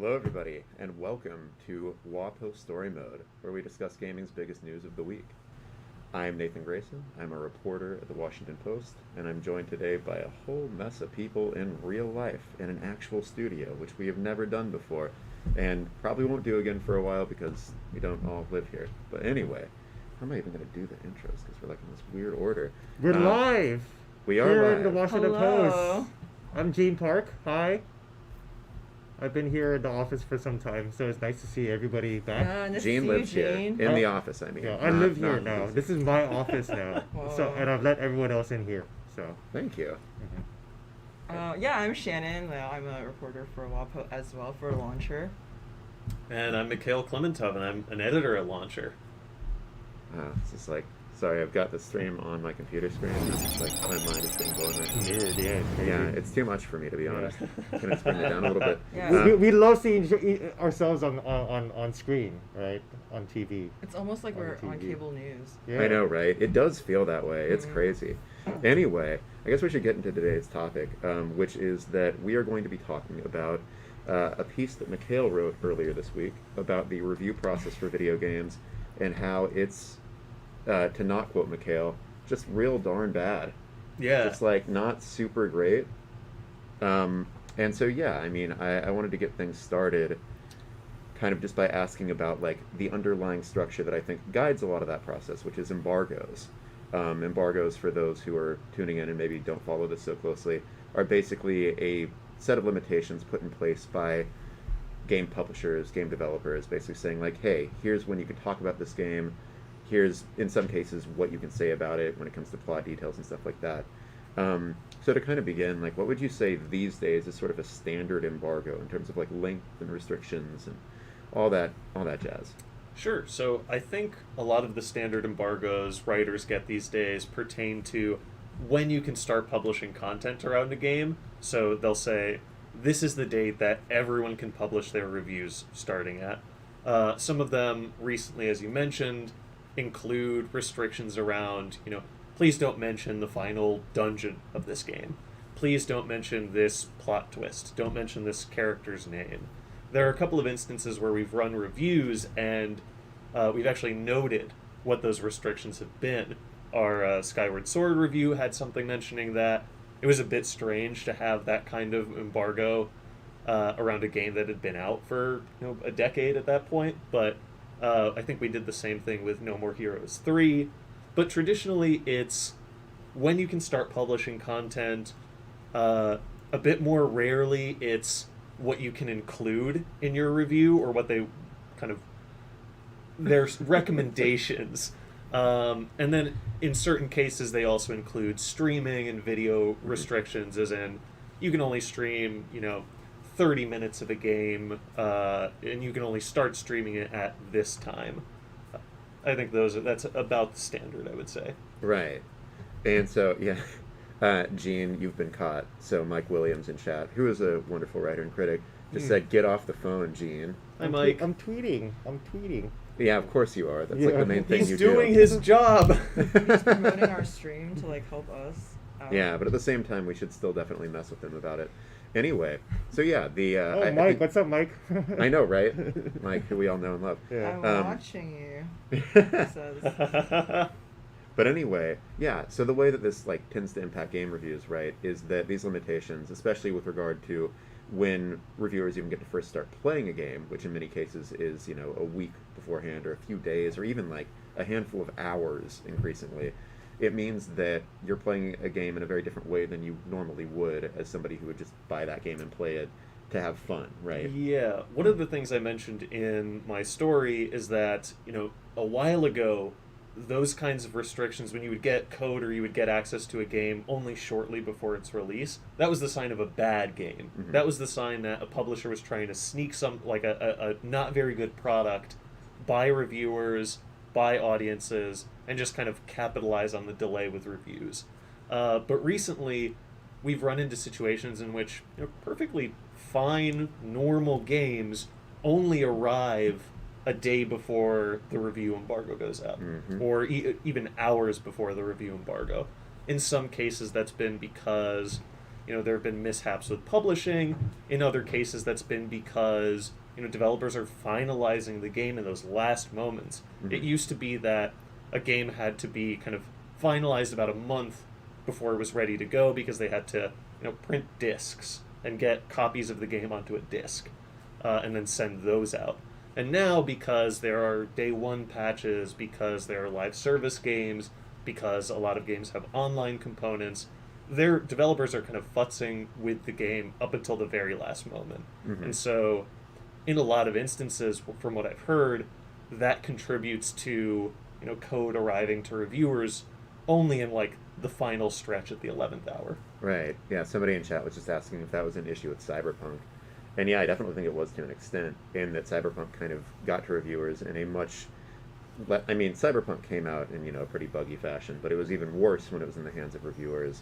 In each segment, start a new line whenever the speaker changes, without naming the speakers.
Hello everybody, and welcome to WaPo Story Mode, where we discuss gaming's biggest news of the week. I'm Nathan Grayson, I'm a reporter at the Washington Post, and I'm joined today by a whole mess of people in real life, in an actual studio, which we have never done before, and probably won't do again for a while because we don't all live here. But anyway, how am I even going to do the intros, because we're like in this weird order.
We're live!
We are
here
live.
in the Washington
Hello.
Post. I'm Gene Park, hi. I've been here in the office for some time, so it's nice to see everybody back.
Nice to
Gene
see
lives
you,
here,
Gene.
in the office, I mean.
Yeah, I
not-
live here
not
now.
this-
This is my office now. So, and I've let everyone else in here, so.
Thank you.
Yeah, I'm Shannon Liao. I'm a reporter for WaPo as well, for Launcher.
And I'm Mikhail Klimentov, and I'm an editor at Launcher.
It's just like, sorry, I've got the stream on my computer screen, and it's just like, my mind is being blown right now.
Weird, yeah. Crazy.
Yeah, it's too much for me, to be
Yeah.
honest. Can I just bring it down a little bit?
Yeah.
We love seeing ourselves on screen, right? On TV.
It's almost like
On
we're on
TV.
cable news.
Yeah.
I know, right? It does feel that way. It's
Mhm.
crazy. Anyway, I guess we should get into today's topic, which is that we are going to be talking about a piece that Mikhail wrote earlier this week about the review process for video games and how it's, to not quote Mikhail, just real darn bad.
Yeah.
Just like not super great. And so yeah, I mean, I wanted to get things started kind of just by asking about like the underlying structure that I think guides a lot of that process, which is embargoes. Embargoes, for those who are tuning in and maybe don't follow this so closely, are basically a set of limitations put in place by game publishers, game developers, basically saying like, hey, here's when you can talk about this game, here's, in some cases, what you can say about it when it comes to plot details and stuff like that. So to kind of begin, like, what would you say these days is sort of a standard embargo in terms of like length and restrictions and all that jazz?
Sure. So I think a lot of the standard embargoes writers get these days pertain to when you can start publishing content around a game. So they'll say, this is the date that everyone can publish their reviews starting at. Some of them recently, as you mentioned, include restrictions around, please don't mention the final dungeon of this game. Please don't mention this plot twist. Don't mention this character's name. There are a couple of instances where we've run reviews and we've actually noted what those restrictions have been. Our Skyward Sword review had something mentioning that. It was a bit strange to have that kind of embargo around a game that had been out for a decade at that point, but I think we did the same thing with No More Heroes 3. But traditionally, it's when you can start publishing content. A bit more rarely, it's what you can include in your review or what they kind of their recommendations. And then in certain cases, they also include streaming and video restrictions, as in you can only stream, 30 minutes of a game, and you can only start streaming it at this time. I think that's about the standard, I would say.
Right. And so, yeah, Gene, you've been caught. So Mike Williams in chat, who is a wonderful writer and critic, just said, get off the phone, Gene.
Hi, Mike.
I'm tweeting.
Yeah, of course you are. That's like the main thing
He's
you
doing
do.
his job.
He's promoting our stream to help us out.
Yeah, but at the same time, we should still definitely mess with him about it. Anyway, so yeah, the... I
Mike,
think-
what's up, Mike?
I know, right? Mike, who we all know and love.
I'm
Yeah.
watching you. He says.
But anyway, yeah, so the way that this tends to impact game reviews, right, is that these limitations, especially with regard to when reviewers even get to first start playing a game, which in many cases is, a week beforehand or a few days or even a handful of hours increasingly, it means that you're playing a game in a very different way than you normally would as somebody who would just buy that game and play it to have fun, right?
Yeah. One of the things I mentioned in my story is that, a while ago, those kinds of restrictions, when you would get code or you would get access to a game only shortly before its release, that was the sign of a bad game.
Mm-hmm.
That was the sign that a publisher was trying to sneak a not very good product by reviewers, by audiences, and just kind of capitalize on the delay with reviews. But recently, we've run into situations in which perfectly fine, normal games only arrive a day before the review embargo goes out, or even hours before the review embargo. In some cases, that's been because there have been mishaps with publishing. In other cases, that's been because developers are finalizing the game in those last moments.
Mhm.
It used to be that a game had to be kind of finalized about a month before it was ready to go because they had to print discs and get copies of the game onto a disc and then send those out. And now, because there are day one patches, because there are live service games, because a lot of games have online components, their developers are kind of futzing with the game up until the very last moment.
Mhm.
And so in a lot of instances, from what I've heard, that contributes to code arriving to reviewers only in like the final stretch at the 11th hour.
Right. Yeah, somebody in chat was just asking if that was an issue with Cyberpunk. And yeah, I definitely think it was to an extent, in that Cyberpunk kind of got to reviewers in a much... I mean, Cyberpunk came out in, a pretty buggy fashion, but it was even worse when it was in the hands of reviewers.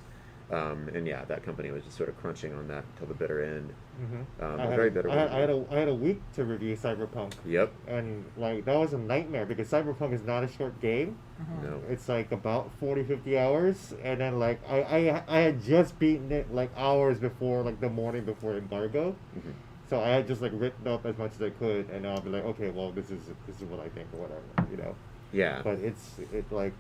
And yeah, that company was just sort of crunching on that until the bitter end.
Mm-hmm.
A very bitter
I
end.
had a week to review Cyberpunk.
Yep.
And like that was a nightmare because Cyberpunk is not a short game.
No.
It's like about 40-50 hours, and then like I had just beaten it like hours before, like the morning before embargo.
Mhm.
So I had just like written up as much as I could, and I'll be like, okay, well this is what I think or whatever,
Yeah.
But it's like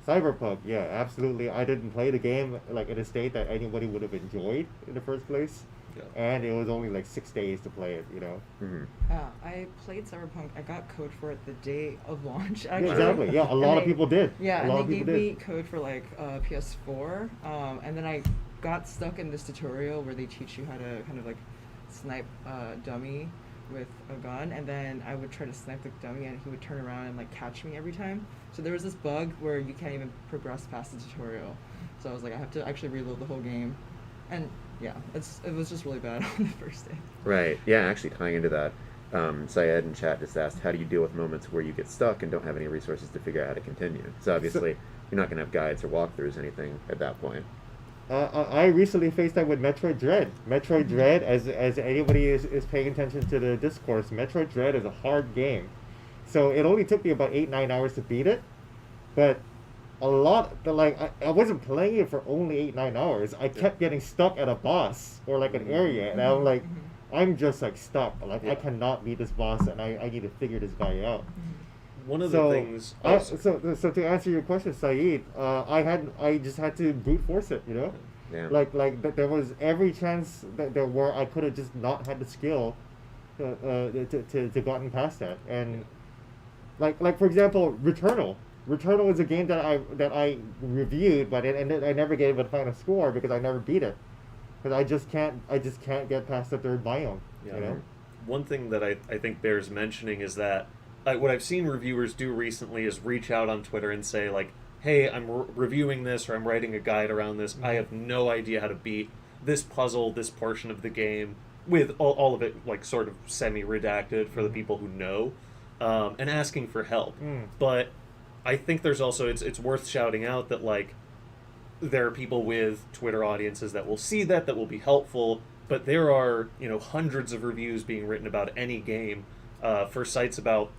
Cyberpunk, yeah, absolutely. I didn't play the game like in a state that anybody would have enjoyed in the first place,
Yeah.
and it was only like 6 days to play it,
Hmm.
I played Cyberpunk. I got code for it the day of launch,
Yeah,
actually.
exactly. Yeah, a
And
lot of
they-
people did.
Yeah,
a
and
lot
they
of people
gave
did.
me code for like PS4, and then I got stuck in this tutorial where they teach you how to kind of like snipe dummy with a gun, and then I would try to snipe the dummy, and he would turn around and like catch me every time. So there was this bug where you can't even progress past the tutorial. So I was like, I have to actually reload the whole game, and yeah, it was just really bad on the first day.
Right. Yeah, actually tying into that, Syed in chat just asked, how do you deal with moments where you get stuck and don't have any resources to figure out how to continue? So obviously, you're not going to have guides or walkthroughs or anything at that point.
I recently faced that with Metroid Dread. Metroid Dread, as anybody is paying attention to the discourse, Metroid Dread is a hard game. So it only took me about 8-9 hours to beat it, but I wasn't playing it for only 8-9 hours. I kept getting stuck at a boss or like an area, and I'm like, I'm just like stuck. Like I cannot beat this boss, and I need to figure this guy out.
One of the things...
So to answer your question, Saeed, I just had to brute force it,
Yeah.
There was every chance that there were I could have just not had the skill to gotten past that, and like for example, Returnal. Returnal is a game that I reviewed, but I never gave it a final score because I never beat it, because I just can't get past the third biome.
Yeah. One thing that I think bears mentioning is that what I've seen reviewers do recently is reach out on Twitter and say like, hey, I'm reviewing this, or I'm writing a guide around this. I have no idea how to beat this puzzle, this portion of the game, with all of it like sort of semi-redacted for the people who know, and asking for help. But I think there's also, it's worth shouting out that like there are people with Twitter audiences that will see that will be helpful, but there are hundreds of reviews being written about any game for sites about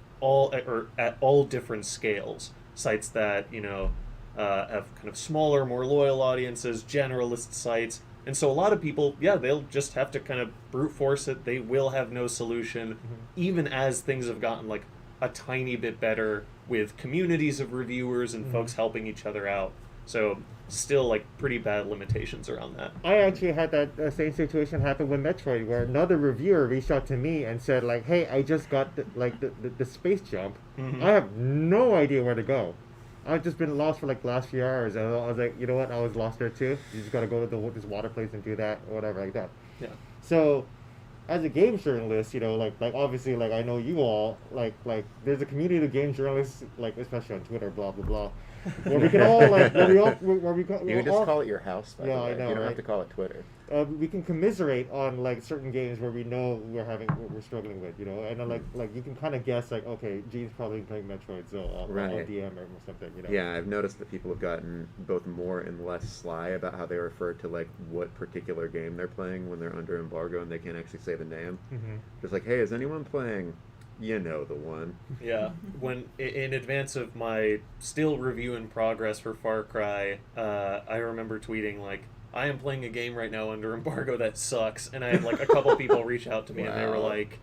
at all different scales. Sites that have kind of smaller, more loyal audiences, generalist sites, and so a lot of people, they'll just have to kind of brute force it. They will have no solution, even as things have gotten like a tiny bit better with communities of reviewers and folks helping each other out. So still like pretty bad limitations around that.
I actually had that same situation happen with Metroid, where another reviewer reached out to me and said like, hey, I just got the space jump. I have no idea where to go. I've just been lost for like the last few hours, and I was like, you know what, I was lost there too. You just gotta go to this water place and do that or whatever like that.
Yeah.
So as a game journalist, like obviously, like I know you all, like there's a community of game journalists, like especially on Twitter, blah blah blah, where we can all like where we
You can just call it your house, by the
Yeah,
way.
I know,
You don't
right?
have to call it Twitter.
we can commiserate on like certain games where we know we're struggling with, and then like you can kind of guess like, okay, Gene's probably playing Metroid, so I'll
Right.
DM or something,
Yeah, I've noticed that people have gotten both more and less sly about how they refer to like what particular game they're playing when they're under embargo and they can't actually say the name.
Mm-hmm.
Just like, hey, is anyone playing You know the one.
Yeah, when in advance of my still review in progress for Far Cry, I remember tweeting like, "I am playing a game right now under embargo that sucks," and I had like a couple people reach out to me and they were
Wow.
like,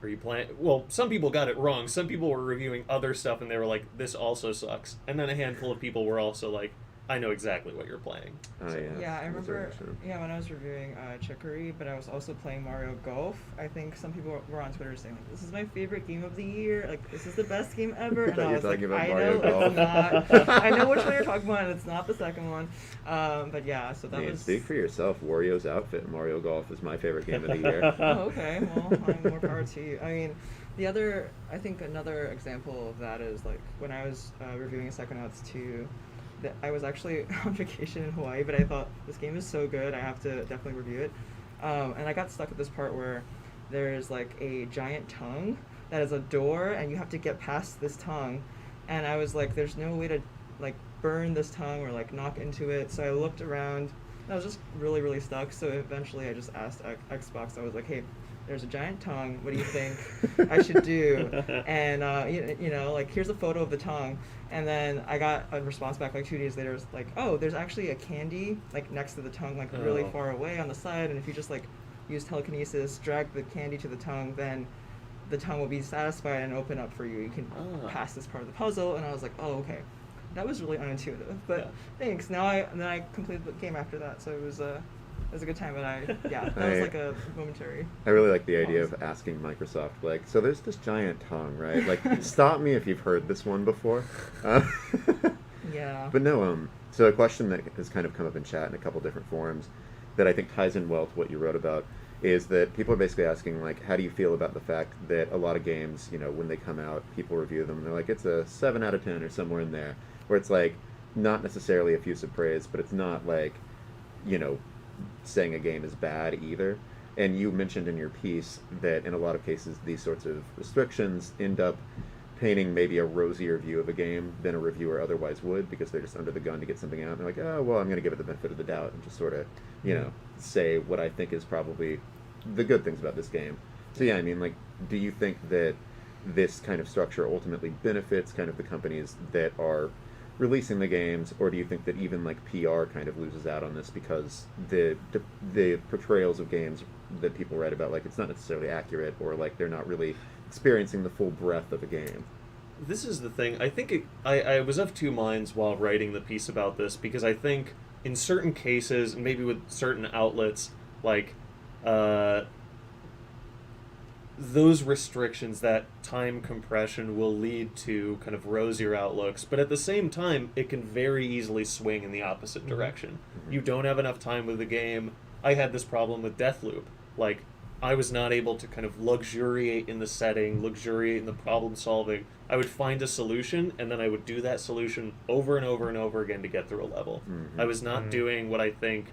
"Are you playing?" Well, some people got it wrong. Some people were reviewing other stuff and they were like, "This also sucks," and then a handful of people were also like, "I know exactly what you're playing."
Oh yeah.
Yeah, I
That's
remember.
very true.
Yeah, when I was reviewing Chicory, but I was also playing Mario Golf. I think some people were on Twitter saying like, "This is my favorite game of the year. Like, this is the best game ever."
I
And
thought
I
you
was
were
like,
talking about
"I
Mario
know
Golf."
it's not. I know which one you're talking about, and it's not the second one." But yeah, so that
Man,
was.
speak for yourself. Wario's outfit in Mario Golf is my favorite game of the year.
Oh, okay. Well, more power to you. I mean, I think another example of that is like when I was reviewing Psychonauts 2, that I was actually on vacation in Hawaii, but I thought this game is so good, I have to definitely review it. And I got stuck at this part where there's like a giant tongue that is a door, and you have to get past this tongue. And I was like, there's no way to like burn this tongue or like knock into it. So I looked around. And I was just really, really stuck. So eventually, I just asked Xbox. I was like, "Hey, there's a giant tongue. What do you think I should do?" And you know, like here's a photo of the tongue. And then I got a response back like 2 days later. It's like, "Oh, there's actually a candy like next to the tongue, like really
Oh.
far away on the side. And if you just like use telekinesis, drag the candy to the tongue, then the tongue will be satisfied and open up for you. You can
Ah.
pass this part of the puzzle." And I was like, "Oh, okay." That was really unintuitive, but
Yeah.
thanks. Then I completed the game after that, so it was a good time. But that was
I-
like a momentary.
I really like the idea
pause.
of asking Microsoft, like, so there's this giant tongue, right? Like, stop me if you've heard this one before. Uh,
Yeah.
But no, so a question that has kind of come up in chat in a couple different forums that I think ties in well to what you wrote about is that people are basically asking, like, how do you feel about the fact that a lot of games, you know, when they come out, people review them, and they're like, it's a 7 out of 10 or somewhere in there, where it's like, not necessarily effusive praise, but it's not like, you know, saying a game is bad either. And you mentioned in your piece that in a lot of cases, these sorts of restrictions end up painting maybe a rosier view of a game than a reviewer otherwise would, because they're just under the gun to get something out. And they're like, oh, well, I'm going to give it the benefit of the doubt and just sort of, you know, say what I think is probably the good things about this game. So yeah, I mean, like, do you think that this kind of structure ultimately benefits kind of the companies that are releasing the games, or do you think that even like PR kind of loses out on this because the portrayals of games that people write about, like, it's not necessarily accurate, or like they're not really experiencing the full breadth of a game?
This is the thing. I think I was of two minds while writing the piece about this, because I think in certain cases, and maybe with certain outlets, like those restrictions, that time compression will lead to kind of rosier outlooks, but at the same time, it can very easily swing in the opposite direction. You don't have enough time with the game. I had this problem with Deathloop. Like, I was not able to kind of luxuriate in the setting, luxuriate in the problem solving. I would find a solution, and then I would do that solution over and over and over again to get through a level.
Mhm.
I was not
Mhm.
doing what I think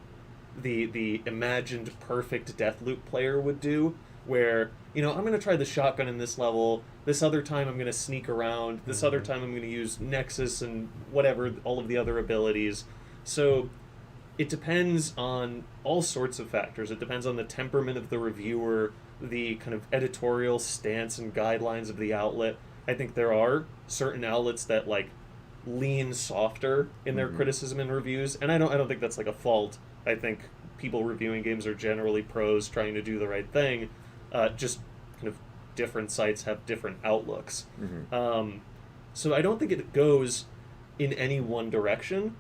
the imagined perfect Deathloop player would do, where, you know, I'm going to try the shotgun in this level, this other time I'm going to sneak around, this other time I'm going to use Nexus and whatever, all of the other abilities. So it depends on all sorts of factors. It depends on the temperament of the reviewer, the kind of editorial stance and guidelines of the outlet. I think there are certain outlets that like lean softer in their
Mhm.
criticism and reviews, and I don't think that's like a fault. I think people reviewing games are generally pros trying to do the right thing. Just kind of different sites have different outlooks.
Mhm.
So I don't think it goes in any one direction.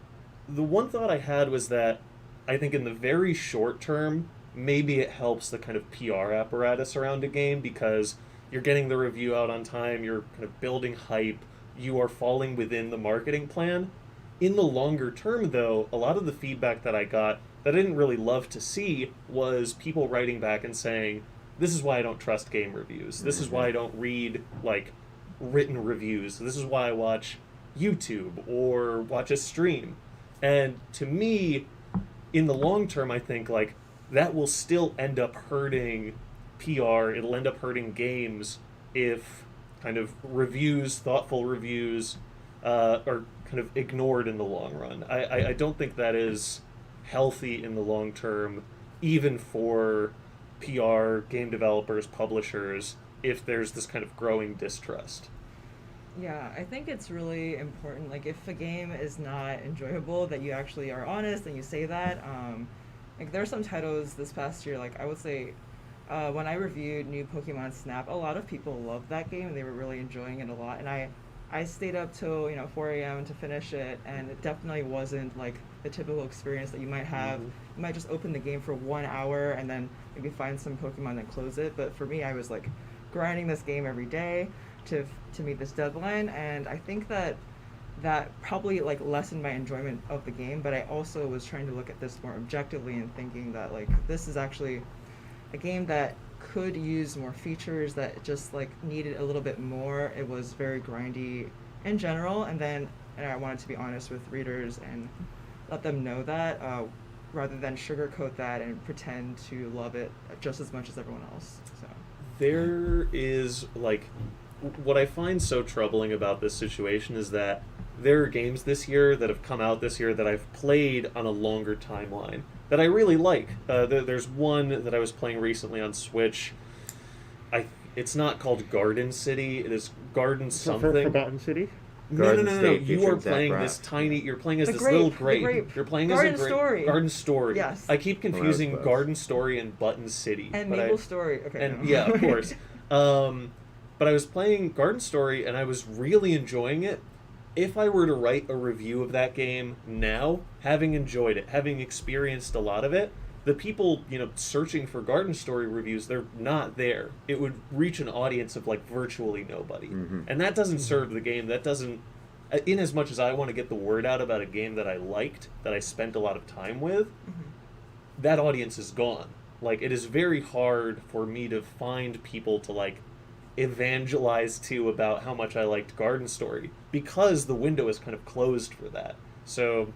The one thought I had was that I think in the very short term, maybe it helps the kind of PR apparatus around a game, because you're getting the review out on time, you're kind of building hype, you are falling within the marketing plan. In the longer term, though, a lot of the feedback that I got that I didn't really love to see was people writing back and saying, this is why I don't trust game reviews. This is why I don't read, like, written reviews. This is why I watch YouTube or watch a stream. And to me, in the long term, I think, like, that will still end up hurting PR. It'll end up hurting games if kind of reviews, thoughtful reviews, are kind of ignored in the long run. I don't think that is healthy in the long term, even for PR, game developers, publishers. if there's this kind of growing distrust.
Yeah, I think it's really important. Like, if a game is not enjoyable, that you actually are honest and you say that. Like, there are some titles this past year. Like, I would say, when I reviewed new Pokemon Snap, a lot of people loved that game and they were really enjoying it a lot. And I stayed up till 4 a.m. to finish it, and it definitely wasn't like the typical experience that you might have. You might just open the game for 1 hour and then maybe find some Pokemon and close it. But for me, I was like grinding this game every day to meet this deadline, and I think that probably like lessened my enjoyment of the game. But I also was trying to look at this more objectively and thinking that like this is actually a game that could use more features, that just like needed a little bit more. It was very grindy in general, and I wanted to be honest with readers and let them know that, rather than sugarcoat that and pretend to love it just as much as everyone else. So
There is, like, what I find so troubling about this situation is that there are games this year that have come out this year that I've played on a longer timeline that I really like. There's one that I was playing recently on Switch. It's not called Garden City. It is Garden something.
Forgotten City?
No.
Garden State
You are
featuring Zach
playing
Braff.
this tiny. You're playing as
The
this
grape,
little
the
grape.
grape.
You're playing
Garden
as a grape.
Story.
Garden Story.
Yes.
I keep confusing
close.
Garden Story and Button City.
and
but
Maple Story. Okay.
and
no.
yeah, of course. But I was playing Garden Story and I was really enjoying it. If I were to write a review of that game now, having enjoyed it, having experienced a lot of it, the people, searching for Garden Story reviews, they're not there. It would reach an audience of like virtually nobody.
Mhm.
And that doesn't serve the game. That doesn't, in as much as I want to get the word out about a game that I liked, that I spent a lot of time with, that audience is gone. Like, it is very hard for me to find people to like evangelize to about how much I liked Garden Story, because the window is kind of closed for that. So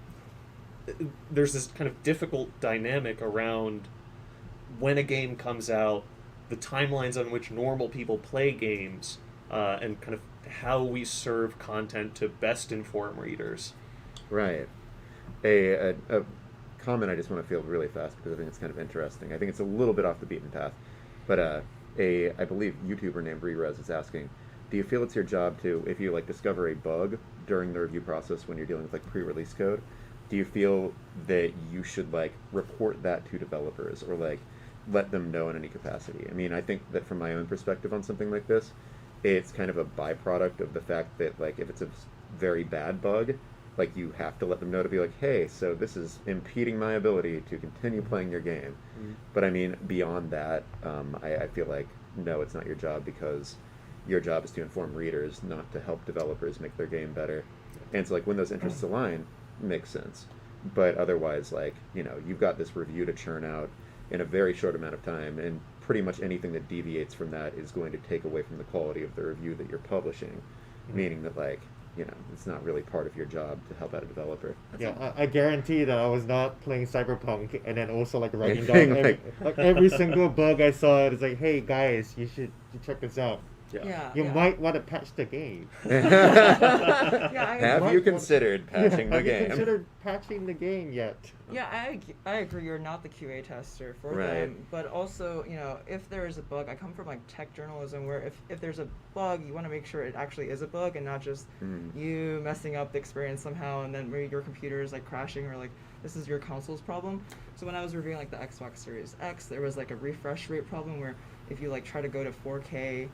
there's this kind of difficult dynamic around when a game comes out, the timelines on which normal people play games, and kind of how we serve content to best inform readers.
Right. A comment I just want to field really fast because I think it's kind of interesting. I think it's a little bit off the beaten path, but I believe YouTuber named Rerez is asking, do you feel it's your job to, if you like discover a bug during the review process when you're dealing with like pre-release code, do you feel that you should like report that to developers or like let them know in any capacity? I mean, I think that from my own perspective on something like this, it's kind of a byproduct of the fact that like if it's a very bad bug, like you have to let them know to be like, hey, so this is impeding my ability to continue playing your game. But I mean, beyond that, I feel like no, it's not your job, because your job is to inform readers, not to help developers make their game better. And so like when those interests align, makes sense. But otherwise, like, you've got this review to churn out in a very short amount of time, and pretty much anything that deviates from that is going to take away from the quality of the review that you're publishing, meaning that like, it's not really part of your job to help out a developer.
Yeah, I guarantee that I was not playing Cyberpunk and then also like writing
Anything
down
like-
every single bug I saw. It's like, hey guys, you should check this out.
Yeah.
You might want to patch the game.
Have you considered patching the
Have you
game?
considered patching the game yet?
Yeah, I agree. You're not the QA tester for
Right.
them, but also, if there is a bug, I come from like tech journalism, where if there's a bug, you want to make sure it actually is a bug and not just you messing up the experience somehow, and then maybe your computer is like crashing, or like this is your console's problem. So when I was reviewing like the Xbox Series X, there was like a refresh rate problem where if you like try to go to 4K,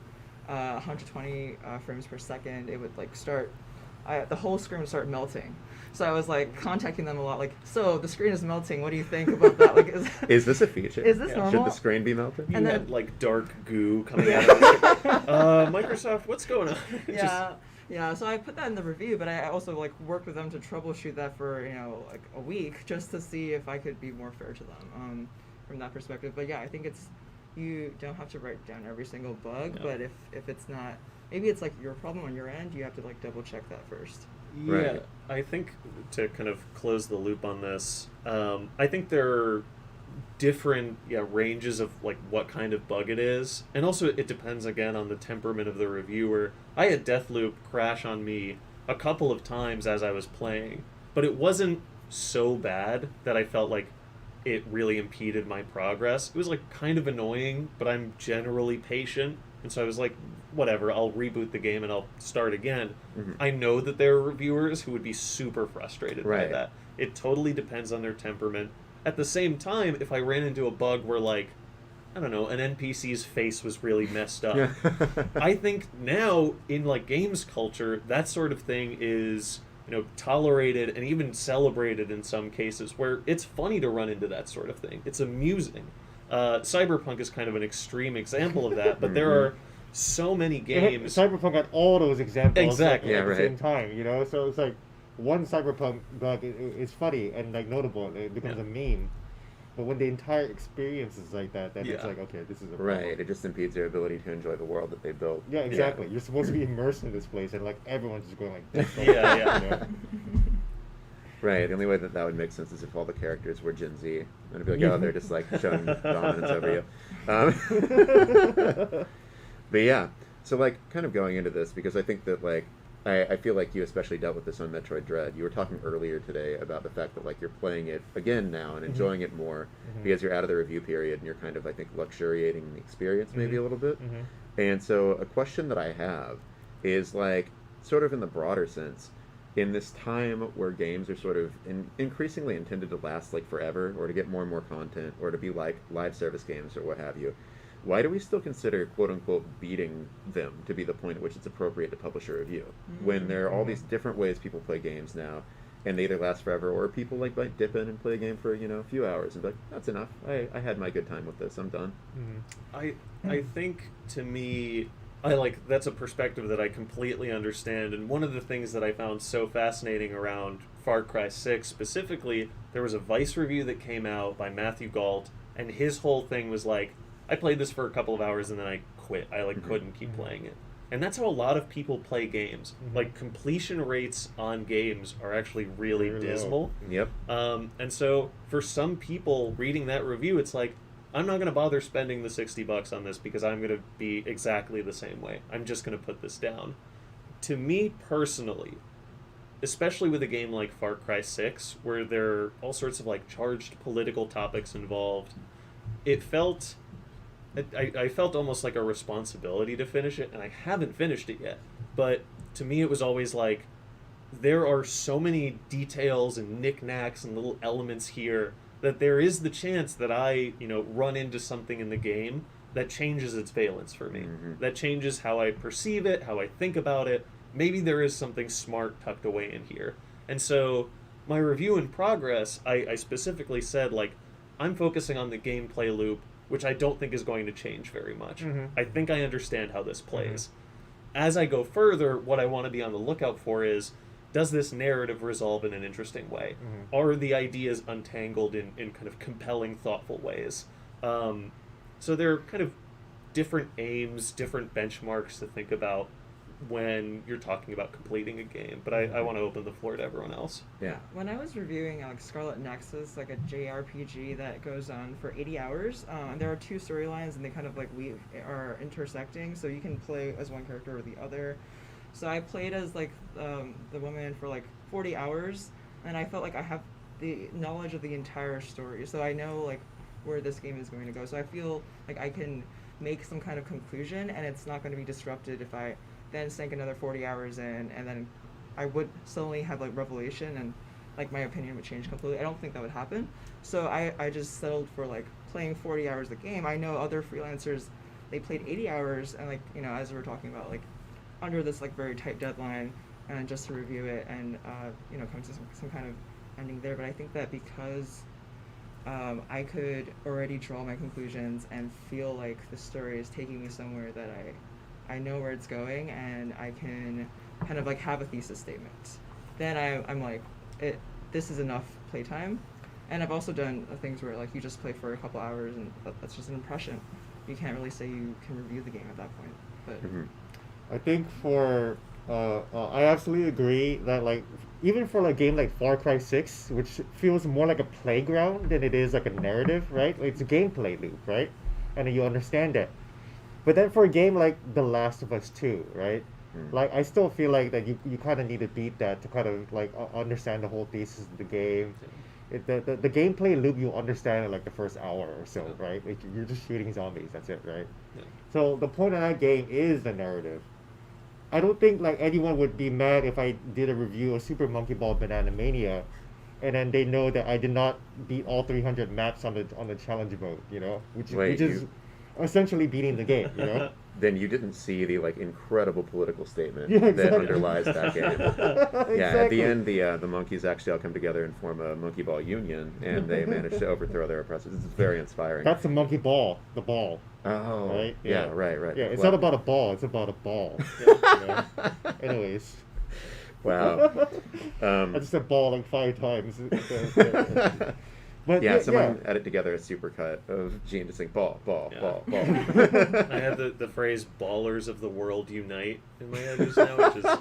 120 frames per second, it would like start. The whole screen would start melting. So I was like contacting them a lot, like, so the screen is melting. What do you think about that? Like,
Is this a feature?
Is this
Should
normal?
the screen be melted?
You
And
had
then-
like dark goo coming out of it. Microsoft, what's going on?
Yeah. So I put that in the review, but I also like worked with them to troubleshoot that for like a week just to see if I could be more fair to them from that perspective. But yeah, I think you don't have to write down every single bug, but if it's not, maybe it's like your problem on your end, you have to like double check that first.
Yeah,
Right.
I think to kind of close the loop on this, I think there are different ranges of like what kind of bug it is, and also it depends again on the temperament of the reviewer. I had Deathloop crash on me a couple of times as I was playing, but it wasn't so bad that I felt like it really impeded my progress. It was like kind of annoying, but I'm generally patient, And so I was like, whatever, I'll reboot the game and I'll start again.
Mhm.
I know that there are reviewers who would be super frustrated by
Right.
that. It totally depends on their temperament. At the same time, if I ran into a bug where, like, I don't know, an NPC's face was really messed up, I think now in like games culture, that sort of thing is, tolerated and even celebrated in some cases, where it's funny to run into that sort of thing. It's amusing. Cyberpunk is kind of an extreme example of that, but there
Mhm.
are so many games.
Cyberpunk had all those examples
Exactly.
at
Yeah,
the
right.
same time, So it's like one Cyberpunk bug is funny and like notable, and it becomes
Yeah.
a meme. But when the entire experience is like that, then it's
Yeah.
like, okay, this is a problem.
Right. It just impedes your ability to enjoy the world that they built.
Yeah, exactly. You're supposed to be immersed in this place, and like everyone's just going like this.
Yeah, yeah.
You know?
Right. The only way that would make sense is if all the characters were Gen Z. And it'd be like, oh, they're just like showing dominance over you. But yeah. So like kind of going into this, because I think that like I feel like you especially dealt with this on Metroid Dread. You were talking earlier today about the fact that like you're playing it again now and enjoying it more because you're out of the review period and you're kind of I think luxuriating the experience maybe a little bit. And so a question that I have is like sort of in the broader sense, in this time where games are sort of increasingly intended to last like forever or to get more and more content or to be like live service games or what have you, why do we still consider quote unquote beating them to be the point at which it's appropriate to publish a review when there are all these different ways people play games now and they either last forever or people like might dip in and play a game for a few hours and be like, that's enough, I had my good time with this, I'm done.
I think to me, that's a perspective that I completely understand. And one of the things that I found so fascinating around Far Cry 6 specifically, there was a Vice review that came out by Matthew Galt, and his whole thing was like, I played this for a couple of hours and then I quit. I couldn't keep playing it. And that's how a lot of people play games. Like completion rates on games are actually really
Very low.
dismal.
Yep.
And so for some people reading that review, it's like, I'm not going to bother spending the $60 on this because I'm going to be exactly the same way. I'm just going to put this down. To me personally, especially with a game like Far Cry 6, where there are all sorts of like charged political topics involved, I felt almost like a responsibility to finish it, and I haven't finished it yet. But to me, it was always like, there are so many details and knickknacks and little elements here that there is the chance that I, run into something in the game that changes its valence for me. That changes how I perceive it, how I think about it. Maybe there is something smart tucked away in here. And so my review in progress, I specifically said, like, I'm focusing on the gameplay loop, which I don't think is going to change very much. I think I understand how this plays. As I go further, what I want to be on the lookout for is, does this narrative resolve in an interesting way? Are the ideas untangled in kind of compelling, thoughtful ways? So there are kind of different aims, different benchmarks to think about when you're talking about completing a game. But I want to open the floor to everyone else.
Yeah.
When I was reviewing like Scarlet Nexus, like a JRPG that goes on for 80 hours, and there are two storylines and they kind of like are intersecting, so you can play as one character or the other. So I played as like the woman for like 40 hours, and I felt like I have the knowledge of the entire story, so I know like where this game is going to go. So I feel like I can make some kind of conclusion, and it's not going to be disrupted if I then sank another 40 hours in, and then I would suddenly have like revelation, and like my opinion would change completely. I don't think that would happen. So I just settled for like playing 40 hours a game. I know other freelancers, they played 80 hours, and like, as we were talking about, like under this like very tight deadline, and just to review it and come to some kind of ending there. But I think that because I could already draw my conclusions and feel like the story is taking me somewhere that I know where it's going, and I can kind of like have a thesis statement, then I'm like, this is enough playtime. And I've also done things where like you just play for a couple hours and that's just an impression. You can't really say you can review the game at that point. But
I think I absolutely agree that like even for like a game like Far Cry 6, which feels more like a playground than it is like a narrative, right? Like, it's a gameplay loop, right? And you understand that. But then for a game like The Last of Us 2, right? Like, I still feel like that you kind of need to beat that to kind of like understand the whole thesis of the game. The gameplay loop you understand in like the first hour or so, right? Like, you're just shooting zombies. That's it, right?
Yeah.
So the point of that game is the narrative. I don't think like anyone would be mad if I did a review of Super Monkey Ball Banana Mania, and then they know that I did not beat all 300 maps on the challenge mode, you know,
Wait,
which is essentially beating the game, you know.
Then you didn't see the like incredible political statement
Yeah,
that
exactly.
underlies that game.
Exactly.
Yeah, at the end, the monkeys actually all come together and form a monkey ball union, and they manage to overthrow their oppressors. It's very inspiring.
That's the monkey ball, the ball.
Oh,
Right?
yeah,
Yeah.
right.
Yeah, it's
Well,
not about a ball. It's about a ball. You know? Anyways,
Wow.
I just said ball like 5 times. But
Yeah, someone added together a supercut of Gene to sing ball, ball,
Yeah.
ball, ball.
I had the phrase "ballers of the world unite" in my head just now, which is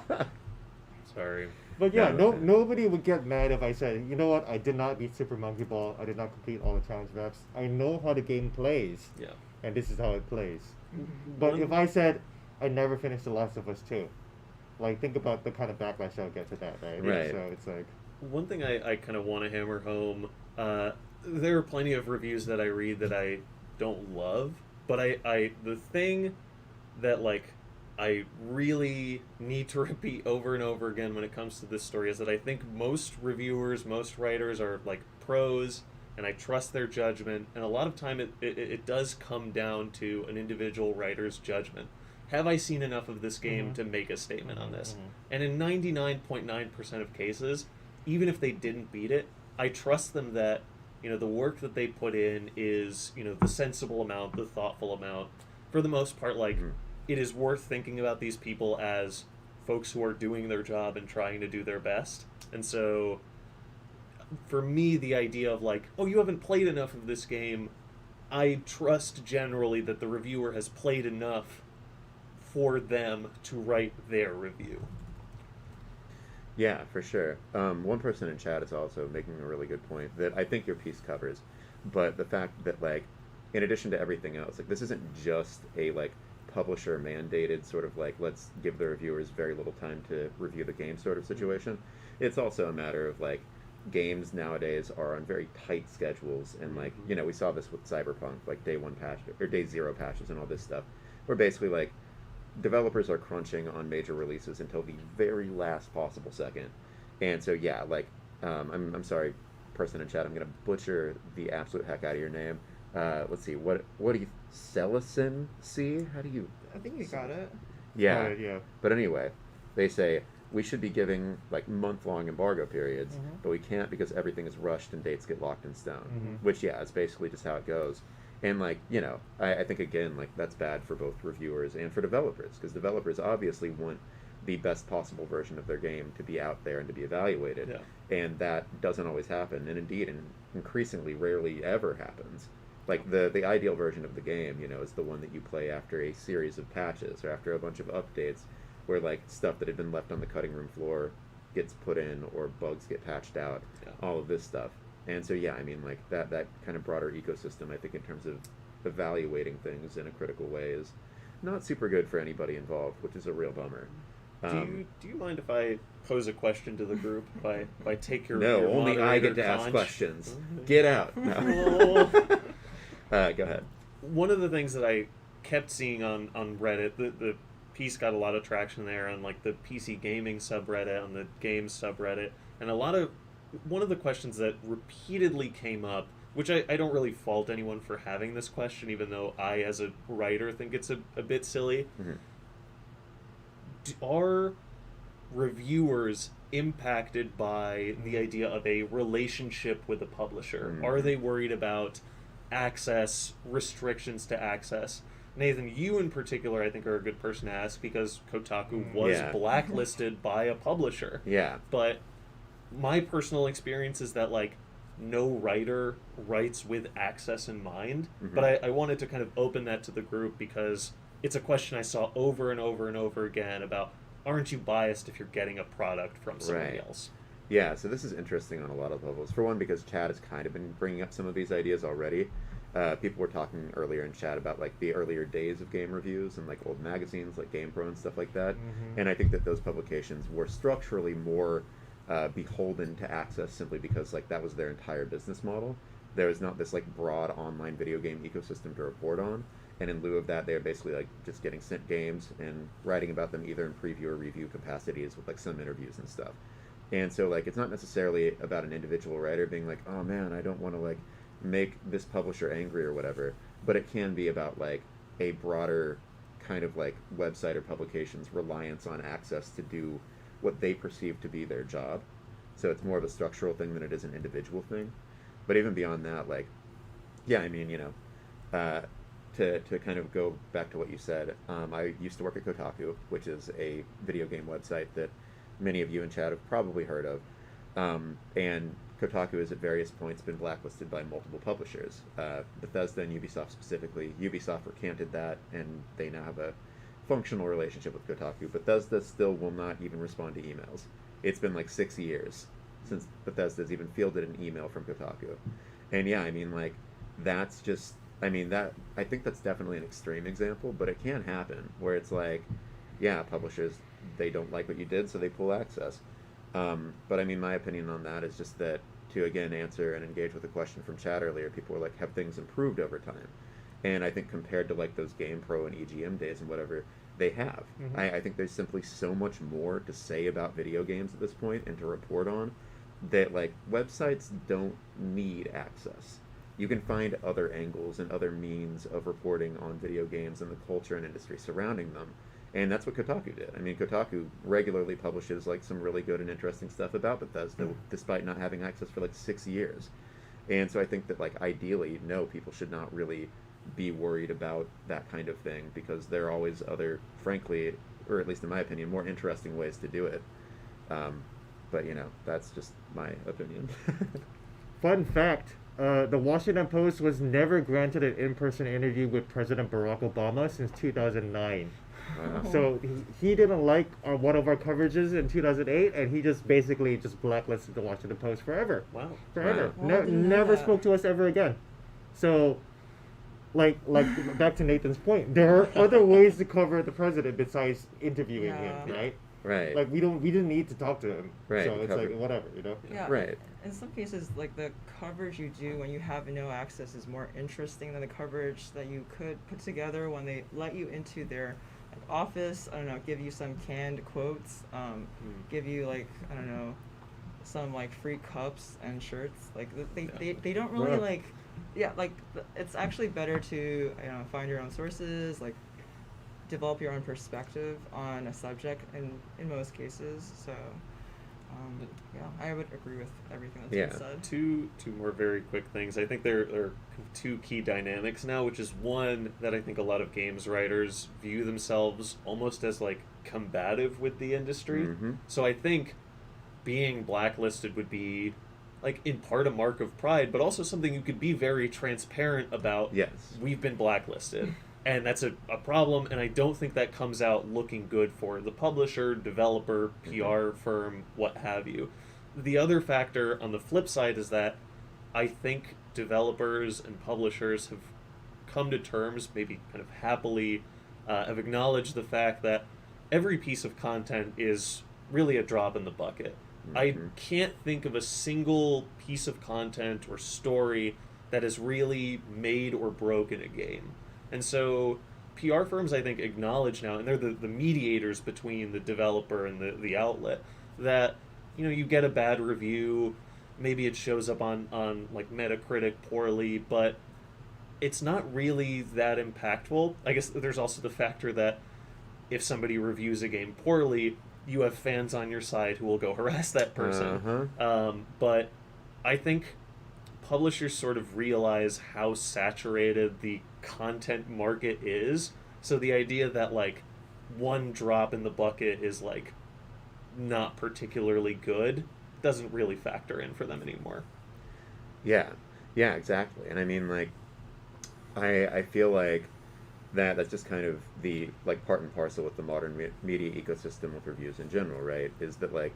sorry.
But yeah,
No.
nobody would get mad if I said, you know what, I did not beat Super Monkey Ball. I did not complete all the challenge maps. I know how the game plays,
Yeah.
and this is how it plays.
Mm-hmm.
But
One-
if I said I never finished The Last of Us 2, like, think about the kind of backlash I'll get to that, right?
Right.
So it's like,
One thing I kind of want to hammer home, there are plenty of reviews that I read that I don't love, but the thing that like I really need to repeat over and over again when it comes to this story is that I think most reviewers, most writers are like pros, and I trust their judgment, and a lot of time it does come down to an individual writer's judgment. Have I seen enough of this game to make a statement on this? And in 99.9% of cases, even if they didn't beat it, I trust them that, you know, the work that they put in is, you know, the sensible amount, the thoughtful amount. For the most part, like, it is worth thinking about these people as folks who are doing their job and trying to do their best. And so, for me, the idea of like, oh, you haven't played enough of this game, I trust generally that the reviewer has played enough for them to write their review.
Yeah, for sure. One person in chat is also making a really good point that I think your piece covers, but the fact that, like, in addition to everything else, like, this isn't just a, like, publisher mandated sort of, like, let's give the reviewers very little time to review the game sort of situation. It's also a matter of, like, games nowadays are on very tight schedules, and, like, you know, we saw this with Cyberpunk, like, day 1 patch, or day 0 patches and all this stuff, where basically, like, developers are crunching on major releases until the very last possible second. And so, yeah, like, I'm sorry, person in chat, I'm going to butcher the absolute heck out of your name. Let's see, what do you, Celicin C? How do you?
I think you got it.
Yeah.
yeah.
But anyway, they say we should be giving, like, month-long embargo periods, but we can't because everything is rushed and dates get locked in stone. Which, yeah, it's basically just how it goes. And, like, you know, I think, again, like, that's bad for both reviewers and for developers, because developers obviously want the best possible version of their game to be out there and to be evaluated.
Yeah.
And that doesn't always happen, and indeed, increasingly rarely ever happens. Like, the ideal version of the game, you know, is the one that you play after a series of patches or after a bunch of updates where, like, stuff that had been left on the cutting room floor gets put in or bugs get patched out, all of this stuff. And so, yeah, I mean, like, that kind of broader ecosystem, I think, in terms of evaluating things in a critical way is not super good for anybody involved, which is a real bummer.
Do you mind if I pose a question to the group? If I take your
No,
your
only I get to
moderator
ask
conch?
questions. Get out. No. Go ahead.
One of the things that I kept seeing on Reddit, the piece got a lot of traction there on, like, the PC gaming subreddit, on the games subreddit, and one of the questions that repeatedly came up, which I don't really fault anyone for having this question, even though I, as a writer, think it's a bit silly. Are reviewers impacted by the idea of a relationship with a publisher? Are they worried about access, restrictions to access? Nathan, you in particular, I think, are a good person to ask, because Kotaku was blacklisted by a publisher.
Yeah.
But my personal experience is that, like, no writer writes with access in mind. But I wanted to kind of open that to the group, because it's a question I saw over and over and over again about, aren't you biased if you're getting a product from somebody else?
Yeah, so this is interesting on a lot of levels. For one, because Chad has kind of been bringing up some of these ideas already. people were talking earlier in chat about like the earlier days of game reviews and like old magazines like GamePro and stuff like that.
Mhm.
And I think that those publications were structurally more beholden to access simply because like that was their entire business model. There was not this like broad online video game ecosystem to report on. And in lieu of that, they were basically like just getting sent games and writing about them either in preview or review capacities with like some interviews and stuff. And so like it's not necessarily about an individual writer being like, oh man, I don't want to like make this publisher angry or whatever, but it can be about like a broader kind of like website or publication's reliance on access to do what they perceive to be their job. So it's more of a structural thing than it is an individual thing. But even beyond that, like, yeah, I mean, to kind of go back to what you said, I used to work at Kotaku, which is a video game website that many of you in chat have probably heard of. And Kotaku has at various points been blacklisted by multiple publishers. Bethesda and Ubisoft specifically. Ubisoft recanted that, and they now have a functional relationship with Kotaku. Bethesda still will not even respond to emails. It's been like 6 years since Bethesda's even fielded an email from Kotaku. And yeah, I mean, like, that's just, I mean, that, I think that's definitely an extreme example, but it can happen where it's like, yeah, publishers, they don't like what you did, so they pull access. But I mean, my opinion on that is just that, to again answer and engage with a question from chat earlier, people were like, have things improved over time? And I think compared to like those GamePro and EGM days and whatever, they have.
Mhm.
I think there's simply so much more to say about video games at this point and to report on that like websites don't need access. You can find other angles and other means of reporting on video games and the culture and industry surrounding them. And that's what Kotaku did. I mean, Kotaku regularly publishes like some really good and interesting stuff about Bethesda, despite not having access for like 6 years. And so I think that like ideally, no, people should not really be worried about that kind of thing because there are always other, frankly, or at least in my opinion, more interesting ways to do it. But that's just my opinion.
Fun fact, the Washington Post was never granted an in-person interview with President Barack Obama since 2009.
Wow.
So he didn't like one of our coverages in 2008, and he just basically just blacklisted the Washington Post forever.
Wow.
Forever.
Wow. Well, I didn't know
Never
that.
spoke to us ever again. So, like back to Nathan's point, there are other ways to cover the president besides interviewing him,
Yeah.
right?
Right.
Like we didn't need to talk to him.
Right,
So it's
cover-
like whatever,
Yeah.
Right.
In some cases, like the coverage you do when you have no access is more interesting than the coverage that you could put together when they let you into their office. I don't know, give you some canned quotes, give you like I don't know, some like free cups and shirts. Like they don't really
Yeah.
like, yeah, like it's actually better to find your own sources, like develop your own perspective on a subject in most cases. So yeah, I would agree with everything that's
Yeah.
been said.
Two more very quick things. I think there are two key dynamics now, which is one that I think a lot of games writers view themselves almost as like combative with the industry.
Mhm.
So I think being blacklisted would be like in part a mark of pride, but also something you could be very transparent about.
Yes.
We've been blacklisted. And that's a problem, and I don't think that comes out looking good for the publisher, developer, PR firm, what have you. The other factor on the flip side is that I think developers and publishers have come to terms, maybe kind of happily, have acknowledged the fact that every piece of content is really a drop in the bucket. I
Mhm.
can't think of a single piece of content or story that has really made or broken a game. And so PR firms, I think, acknowledge now, and they're the mediators between the developer and the outlet, that you get a bad review, maybe it shows up on like Metacritic poorly, but it's not really that impactful. I guess there's also the factor that if somebody reviews a game poorly, you have fans on your side who will go harass that person. But I think publishers sort of realize how saturated the content market is. So the idea that like one drop in the bucket is like not particularly good doesn't really factor in for them anymore.
Yeah, exactly. And I mean, like, I feel like that's just kind of the like part and parcel with the modern media ecosystem with reviews in general, right? Is that like,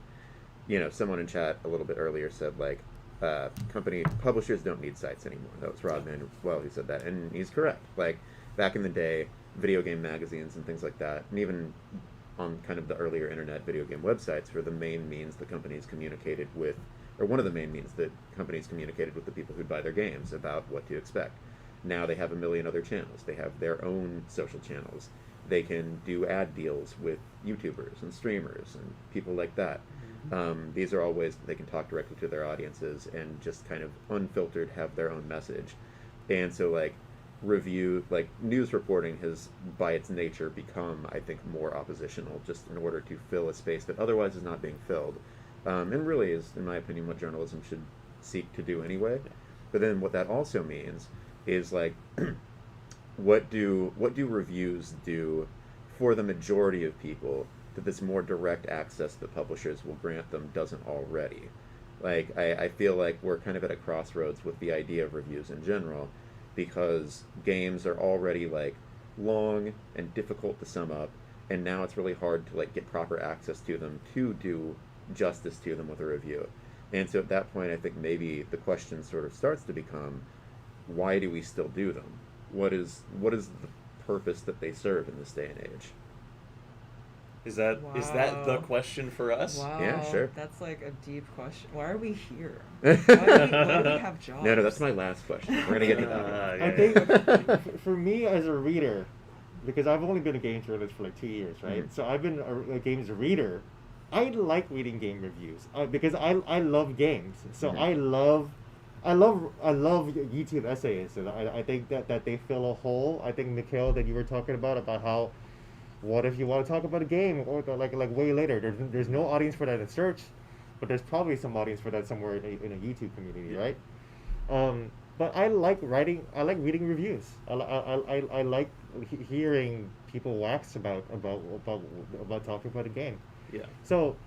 someone in chat a little bit earlier said like, company publishers don't need sites anymore. That was Rob Manuel who said that, and he's correct. Like back in the day, video game magazines and things like that, and even on kind of the earlier internet video game websites were the main means the companies communicated with, or one of the main means that companies communicated with the people who'd buy their games about what to expect. Now they have a million other channels. They have their own social channels. They can do ad deals with YouTubers and streamers and people like that. These are all ways that they can talk directly to their audiences and just kind of unfiltered have their own message. And so like news reporting has by its nature become, I think, more oppositional just in order to fill a space that otherwise is not being filled. And really is, in my opinion, what journalism should seek to do anyway. But then what that also means is like what do reviews do for the majority of people that this more direct access the publishers will grant them doesn't already? Like I feel like we're kind of at a crossroads with the idea of reviews in general, because games are already like long and difficult to sum up, and now it's really hard to like get proper access to them to do justice to them with a review. And so at that point I think maybe the question sort of starts to become, why do we still do them? What is the purpose that they serve in this day and age?
Is that the
Wow.
question for us?
Wow.
Yeah, sure.
That's like a deep question. Why are we here? Why do we have jobs?
No, that's my last question. We're gonna get to that one.
I think for me as a reader, because I've only been a games journalist for like 2 years, right?
Mhm.
So I've been a games reader. I like reading game reviews because I love games. So
Mhm.
I love YouTube essays, and I think that they fill a hole. I think Mikhail, that you were talking about how, what if you want to talk about a game or like way later? There's no audience for that in search, but there's probably some audience for that somewhere in a YouTube community,
Yeah.
right? But I like writing. I like reading reviews. I like hearing people wax about talking about a game.
Yeah.
So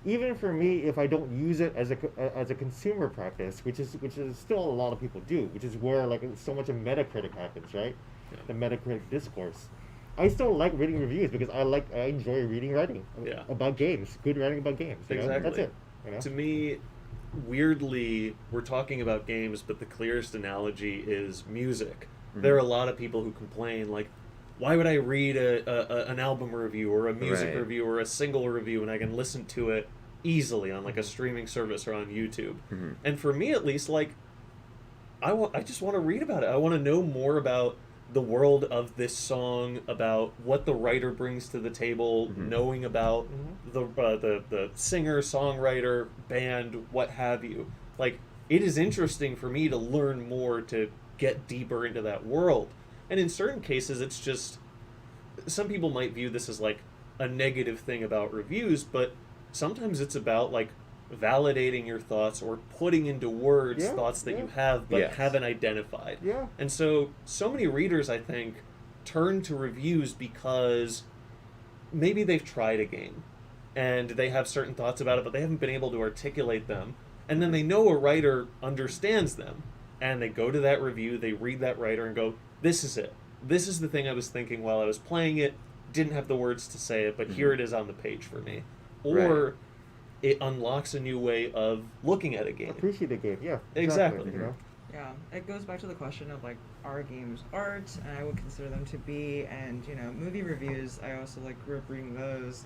even for me, if I don't use it as a consumer practice, which is still a lot of people do, which is where like so much of Metacritic happens, right?
Yeah.
The Metacritic discourse. I still like reading reviews because I enjoy writing
Yeah.
about games, good writing about games. You know? That's
Exactly.
it. You know?
To me, weirdly, we're talking about games, but the clearest analogy is music.
Mhm.
There are a lot of people who complain, like, why would I read an album review or a music
Right.
review or a single review when I can listen to it easily on like a
Mhm.
streaming service or on YouTube?
Mhm.
And for me, at least, like, I just want to read about it. I want to know more about the world of this song, about what the writer brings to the table,
Mhm.
knowing about
Mhm.
the singer, songwriter, band, what have you. Like, it is interesting for me to learn more, to get deeper into that world. And in certain cases, it's just, some people might view this as like a negative thing about reviews, but sometimes it's about like validating your thoughts or putting into words
Yeah,
thoughts that
yeah.
you have but
Yes.
haven't identified.
Yeah.
And so many readers, I think, turn to reviews because maybe they've tried a game and they have certain thoughts about it, but they haven't been able to articulate them. And then they know a writer understands them, and they go to that review, they read that writer and go, this is it. This is the thing I was thinking while I was playing it. Didn't have the words to say it, but here it is on the page for me. Or
Right.
it unlocks a new way of looking at a game.
Appreciate the game. Yeah.
Exactly.
You know.
Yeah, it goes back to the question of like, are games art? And I would consider them to be. And you know, movie reviews, I also like grew up reading those,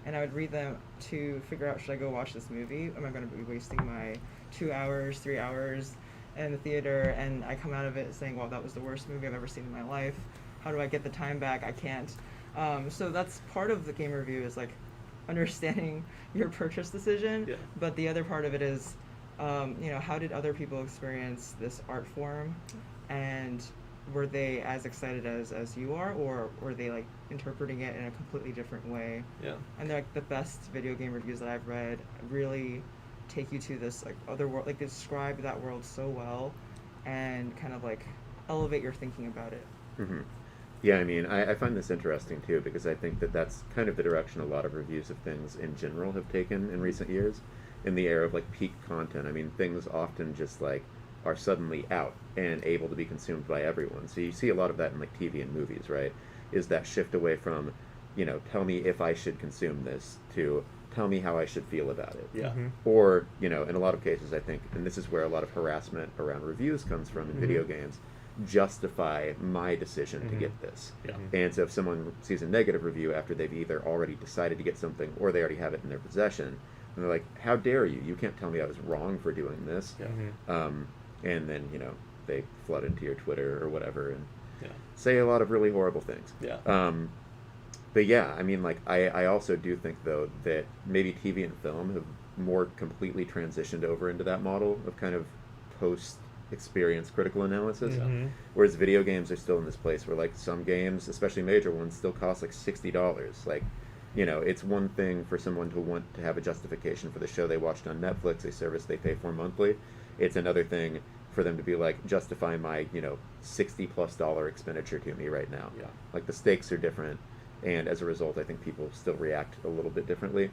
and I would read them to figure out, should I go watch this movie? Am I going to be wasting my 2 hours, 3 hours in the theater? And I come out of it saying, well, that was the worst movie I've ever seen in my life. How do I get the time back? I can't. So that's part of the game review, is like understanding your purchase decision.
Yeah.
But the other part of it is, you know, how did other people experience this art form, and were they as excited as you are, or were they like interpreting it in a completely different way?
Yeah.
And they're like the best video game reviews that I've read really take you to this like other world, like describe that world so well, and kind of like elevate your thinking about it.
Mm-hmm. Yeah, I mean, I find this interesting too, because I think that that's kind of the direction a lot of reviews of things in general have taken in recent years, in the era of like peak content. I mean, things often just like are suddenly out and able to be consumed by everyone. So you see a lot of that in like TV and movies, right? Is that shift away from, you know, tell me if I should consume this, to tell me how I should feel about it.
Yeah.
Mhm.
Or, you know, in a lot of cases, I think, and this is where a lot of harassment around reviews comes from in video
Mhm.
games, justify my decision to
Mhm.
get this.
Yeah.
And so if someone sees a negative review after they've either already decided to get something or they already have it in their possession, and they're like, how dare you? You can't tell me I was wrong for doing this.
Yeah.
Mhm.
And then, you know, they flood into your Twitter or whatever and
Yeah.
say a lot of really horrible things.
Yeah.
But yeah, I mean, like, I also do think, though, that maybe TV and film have more completely transitioned over into that model of kind of post-experience critical analysis.
Mhm.
Whereas video games are still in this place where, like, some games, especially major ones, still cost, like, $60. Like, you know, it's one thing for someone to want to have a justification for the show they watched on Netflix, a service they pay for monthly. It's another thing for them to be like, justify my, you know, $60+ expenditure to me right now.
Yeah.
Like, the stakes are different, and as a result, I think people still react a little bit differently.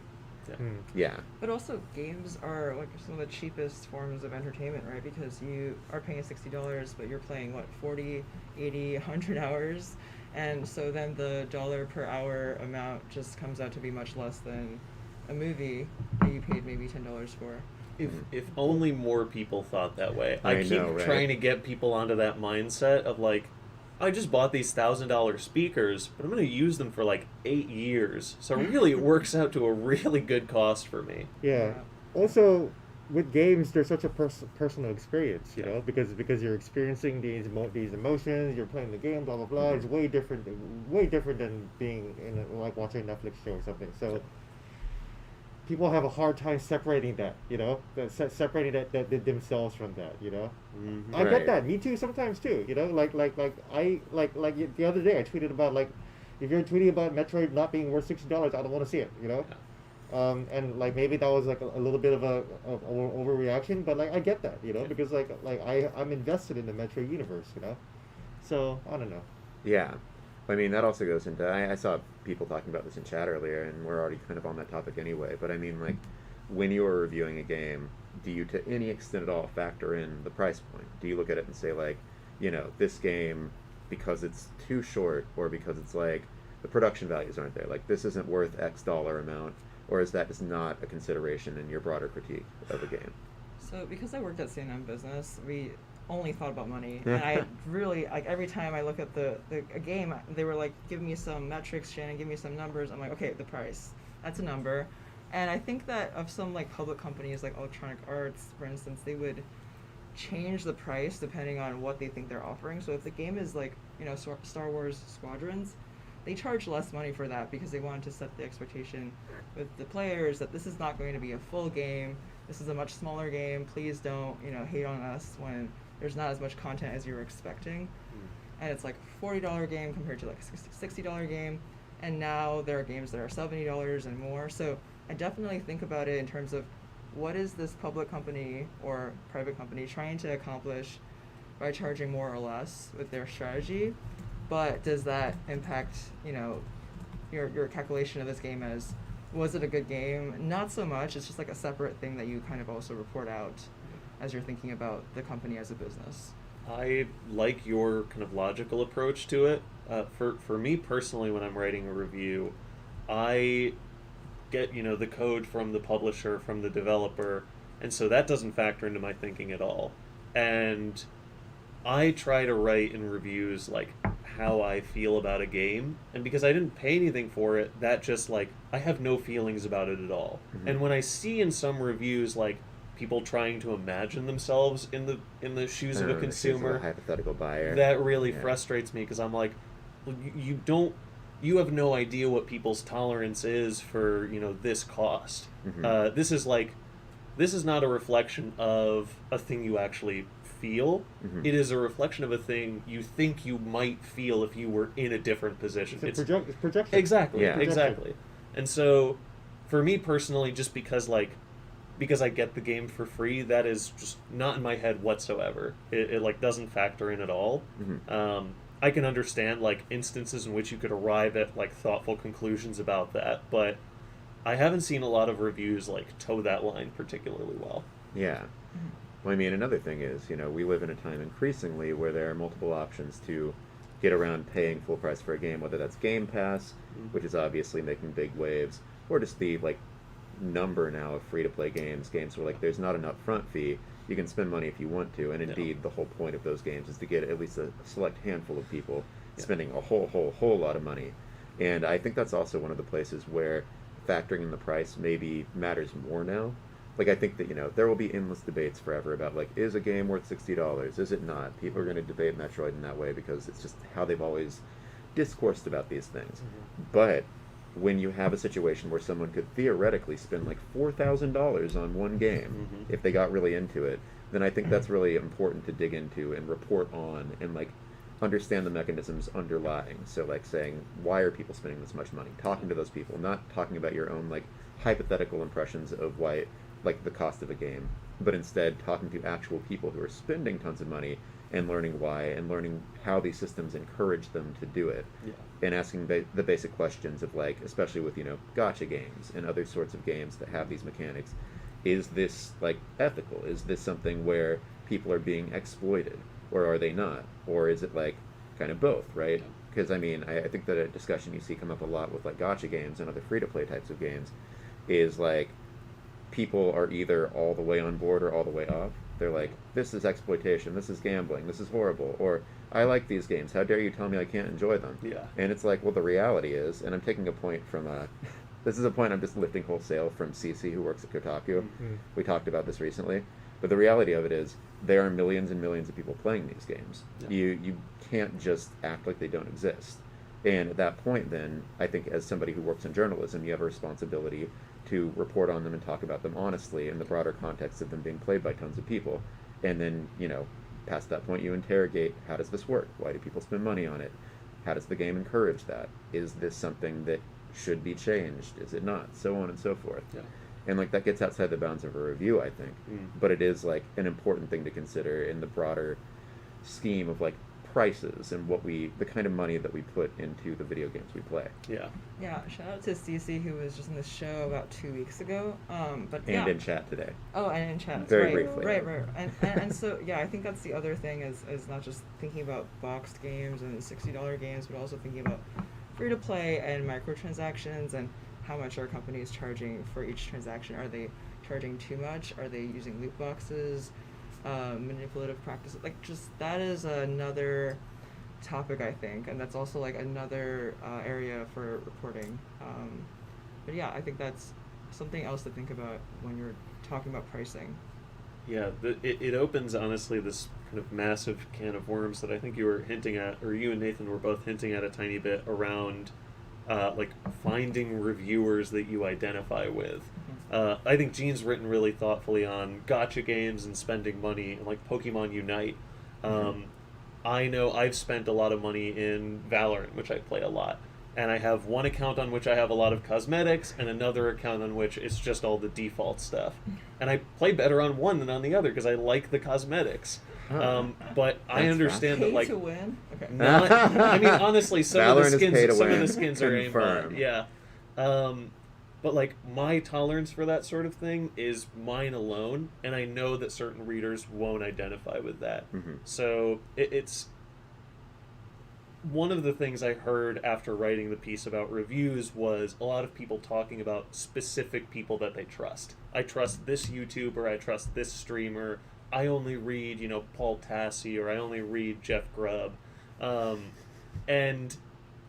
Yeah.
Mhm.
Yeah.
But also, games are like some of the cheapest forms of entertainment, right? Because you are paying $60, but you're playing, what, 40, 80, 100 hours? And so then the dollar per hour amount just comes out to be much less than a movie that you paid maybe $10 for.
If only more people thought that way.
I
I keep
know, right?
trying to get people onto that mindset of like, I just bought these $1,000 speakers, but I'm going to use them for like 8 years. So really, it works out to a really good cost for me.
Yeah. Also, with games, there's such a personal experience, you
Yeah.
know, because you're experiencing these emotions, you're playing the game, blah blah blah. It's way different than being in like watching a Netflix show or something. So people have a hard time separating that, you know, separating that themselves from that, you know.
Mhm.
I
Right.
get that. Me too. Sometimes too. You know, like the other day I tweeted about like, if you're tweeting about Metroid not being worth $60, I don't want to see it. You know. And like maybe that was like a little bit of a overreaction, but like I get that, you know, because like I'm invested in the Metroid universe, you know. So I don't know.
Yeah. I mean, that also goes into, I saw people talking about this in chat earlier, and we're already kind of on that topic anyway, but I mean, like, when you're reviewing a game, do you to any extent at all factor in the price point? Do you look at it and say, like, you know, this game, because it's too short, or because it's like, the production values aren't there, like, this isn't worth X dollar amount, or is that just not a consideration in your broader critique of a game?
So because I worked at C&M Business, we only thought about money, and I really, like, every time I look at a game, they were like, give me some metrics, Shannon, give me some numbers. I'm like, okay, the price, that's a number. And I think that of some like public companies like Electronic Arts, for instance, they would change the price depending on what they think they're offering. So if the game is like, you know, Star Wars Squadrons, they charge less money for that because they wanted to set the expectation with the players that this is not going to be a full game. This is a much smaller game. Please don't, you know, hate on us when there's not as much content as you were expecting. And it's like a $40 game compared to like a $60 game. And now there are games that are $70 and more. So I definitely think about it in terms of what is this public company or private company trying to accomplish by charging more or less with their strategy. But does that impact, you know, your calculation of this game as, was it a good game? Not so much. It's just like a separate thing that you kind of also report out as you're thinking about the company as a business.
I like your kind of logical approach to it. For me personally, when I'm writing a review, I get, you know, the code from the publisher, from the developer, and so that doesn't factor into my thinking at all. And I try to write in reviews like how I feel about a game, and because I didn't pay anything for it, that just like I have no feelings about it at all.
Mhm.
And when I see in some reviews like people trying to imagine themselves in the shoes of a consumer,
Hypothetical buyer.
that really
Yeah.
frustrates me because I'm like, well, you have no idea what people's tolerance is for, you know, this cost.
Mhm.
This is not a reflection of a thing you actually feel.
Mhm.
It is a reflection of a thing you think you might feel if you were in a different position.
It's projection.
Exactly,
Yeah.
exactly. And so, for me personally, just because I get the game for free, that is just not in my head whatsoever. It like doesn't factor in at all.
Mhm.
I can understand like instances in which you could arrive at like thoughtful conclusions about that, but I haven't seen a lot of reviews like toe that line particularly well.
Yeah. Well, I mean, another thing is, you know, we live in a time increasingly where there are multiple options to get around paying full price for a game, whether that's Game Pass, which is obviously making big waves, or just the, like, number now of free-to-play games where like there's not an upfront fee. You can spend money if you want to, and indeed, the whole point of those games is to get at least a select handful of people spending a whole lot of money. And I think that's also one of the places where factoring in the price maybe matters more now. Like, I think that, you know, there will be endless debates forever about, like, is a game worth $60? Is it not? People are going to debate Metroid in that way because it's just how they've always discoursed about these things. But when you have a situation where someone could theoretically spend like $4,000 on one game if they got really into it, then I think that's really important to dig into and report on and like understand the mechanisms underlying. So like saying, why are people spending this much money? Talking to those people, not talking about your own like hypothetical impressions of why, like the cost of a game, but instead talking to actual people who are spending tons of money and learning why and learning how these systems encourage them to do it. And asking the basic questions of like, especially with, you know, gacha games and other sorts of games that have these mechanics, is this like ethical? Is this something where people are being exploited, or are they not? Or is it like kind of both, right? Because I mean, I think that a discussion you see come up a lot with like gacha games and other free-to-play types of games is like people are either all the way on board or all the way off. They're like, this is exploitation, this is gambling, this is horrible, or I like these games, how dare you tell me I can't enjoy them? And it's like, well, the reality is, and I'm taking a point from this is a point I'm just lifting wholesale from CC, who works at Kotaku. We talked about this recently, but the reality of it is there are millions and millions of people playing these games. You can't just act like they don't exist. And at that point, then, I think as somebody who works in journalism, you have a responsibility to report on them and talk about them honestly in the broader context of them being played by tons of people. And then, you know, past that point, you interrogate, how does this work? Why do people spend money on it? How does the game encourage that? Is this something that should be changed? Is it not? So on and so forth. And like that gets outside the bounds of a review, I think. But it is like an important thing to consider in the broader scheme of like prices and the kind of money that we put into the video games we play.
Yeah, shout out to Cece, who was just in the show about 2 weeks ago. But
and in chat today.
Oh, and in chat.
Very
right,
briefly.
Right. And so, yeah, I think that's the other thing is not just thinking about boxed games and $60 games, but also thinking about free-to-play and microtransactions and how much are companies charging for each transaction. Are they charging too much? Are they using loot boxes? Manipulative practices, like just that is another topic, I think, and that's also like another area for reporting. But yeah, I think that's something else to think about when you're talking about pricing.
It opens, honestly, this kind of massive can of worms that I think you were hinting at, or you and Nathan were both hinting at a tiny bit around like finding reviewers that you identify with. I think Gene's written really thoughtfully on gacha games and spending money, like Pokemon Unite. I know I've spent a lot of money in Valorant, which I play a lot. And I have one account on which I have a lot of cosmetics, and another account on which it's just all the default stuff. And I play better on one than on the other because I like the cosmetics. But I understand that, like,
to win. Okay.
Not, I mean, honestly, some of
Valorant
the
is pay to
skins
win.
are
Confirmed.
aimbot. Yeah. But like my tolerance for that sort of thing is mine alone, and I know that certain readers won't identify with that. So it's one of the things I heard after writing the piece about reviews was a lot of people talking about specific people that they trust. I trust this YouTuber, I trust this streamer, I only read, you know, Paul Tassi, or I only read Jeff Grubb. And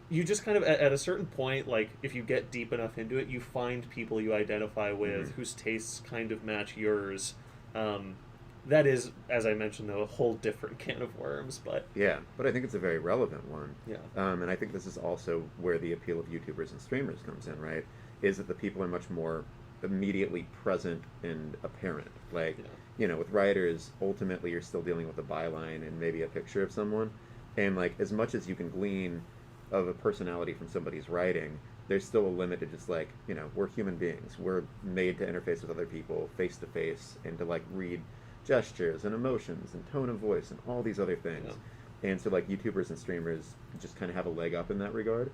you just kind of, at a certain point, like, if you get deep enough into it, you find people you identify with whose tastes kind of match yours. That is, as I mentioned, though, a whole different can of worms, but...
Yeah, but I think it's a very relevant one.
Yeah.
And I think this is also where the appeal of YouTubers and streamers comes in, right? Is that the people are much more immediately present and apparent. Like, you know, with writers, ultimately you're still dealing with a byline and maybe a picture of someone. And, like, as much as you can glean of a personality from somebody's writing, there's still a limit to just, like, you know, we're human beings. We're made to interface with other people face to face and to, like, read gestures and emotions and tone of voice and all these other things. And so, like, YouTubers and streamers just kind of have a leg up in that regard.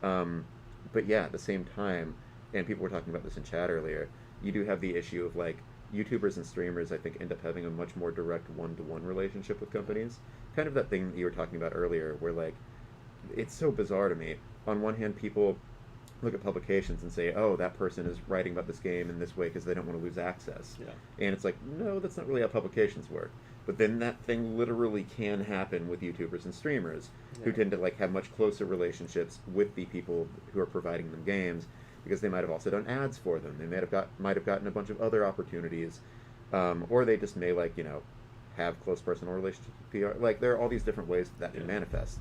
But yeah, at the same time, and people were talking about this in chat earlier, you do have the issue of, like, YouTubers and streamers, I think, end up having a much more direct one-to-one relationship with companies. Kind of that thing that you were talking about earlier where, like, it's so bizarre to me. On one hand, people look at publications and say, oh, that person is writing about this game in this way because they don't want to lose access.
Yeah.
And it's like, no, that's not really how publications work. But then that thing literally can happen with YouTubers and streamers who
Yeah.
tend to like have much closer relationships with the people who are providing them games, because they might have also done ads for them. They might have gotten a bunch of other opportunities, or they just may like, you know, have close personal relationships with PR. Like there are all these different ways that can
Yeah.
manifest.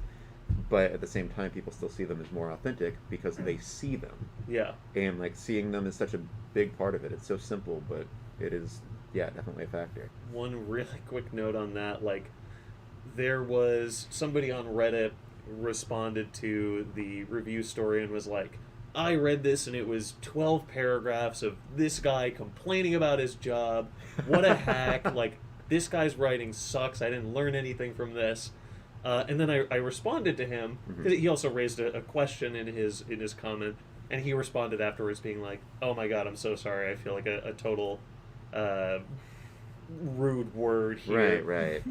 But at the same time, people still see them as more authentic because they see them.
Yeah.
And like seeing them is such a big part of it. It's so simple, but it is, yeah, definitely a factor.
One really quick note on that, like, there was somebody on Reddit responded to the review story and was like, I read this and it was 12 paragraphs of this guy complaining about his job. What a hack. Like, this guy's writing sucks. I didn't learn anything from this. And then I responded to him.
Mhm.
'Cause he also raised a question in his comment, and he responded afterwards being like, oh my god, I'm so sorry. I feel like a total rude word here.
Right.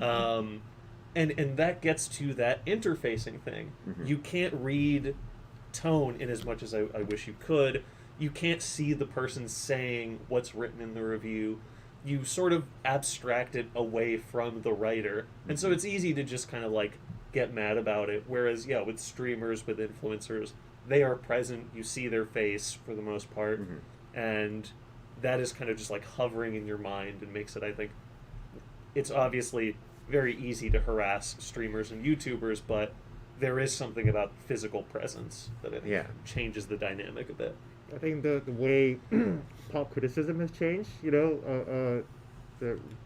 And that gets to that interfacing thing.
Mhm.
You can't read tone in as much as I wish you could. You can't see the person saying what's written in the review. You sort of abstract it away from the writer. And so it's easy to just kind of like get mad about it. Whereas, yeah, with streamers, with influencers, they are present. You see their face for the most part.
Mhm.
And that is kind of just like hovering in your mind and makes it, I think, it's obviously very easy to harass streamers and YouTubers, but there is something about physical presence that I think
Yeah.
changes the dynamic a bit.
I think the way pop criticism has changed, you know,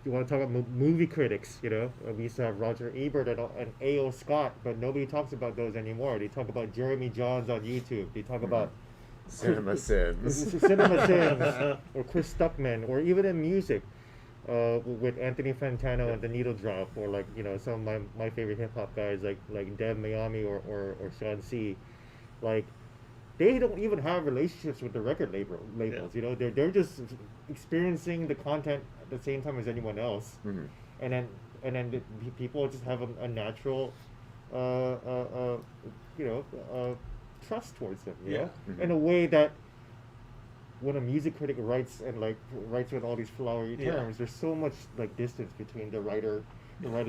you want to talk about movie critics, you know, we used to have Roger Ebert and A.O. Scott, but nobody talks about those anymore. They talk about Jeremy Johns on YouTube. They talk about
Cinema sins.
Cinema Sins, or Chris Stuckman, or even in music, with Anthony Fantano and The Needle Drop, or like, you know, some of my favorite hip hop guys like Dev Miami or Sean C. Like, they don't even have relationships with the record labels. You know, they're just experiencing the content at the same time as anyone else,
Mhm.
and then the people just have a natural, trust towards them. You
Yeah.
know,
Mhm.
in a way that when a music critic writes with all these flowery
Yeah.
terms, there's so much like distance between the writer's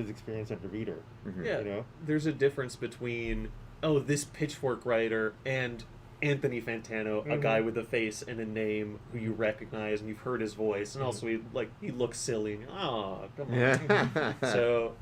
experience and the reader.
Mhm.
Yeah,
You know?
there's a difference between, oh, this Pitchfork writer and Anthony Fantano, a
Mhm.
guy with a face and a name who you recognize and you've heard his voice, and also he looks silly. And, oh, come on.
Yeah.
So,